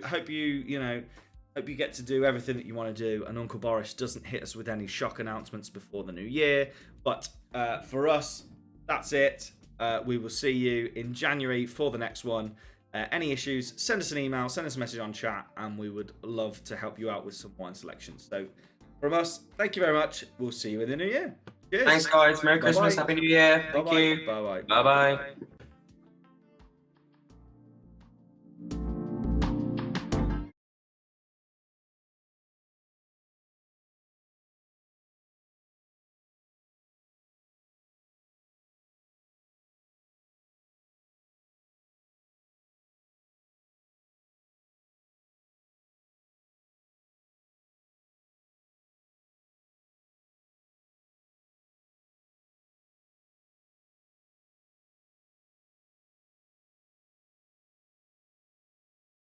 get to do everything that you want to do, and Uncle Boris doesn't hit us with any shock announcements before the new year. But for us, that's it. We will see you in January for the next one. Any issues, send us an email, send us a message on chat, and we would love to help you out with some wine selections. So from us, thank you very much. We'll see you in the new year. Cheers. Thanks, guys. Merry Christmas. Bye-bye. Happy New Year. Thank Bye-bye. you. Bye-bye. Bye-bye.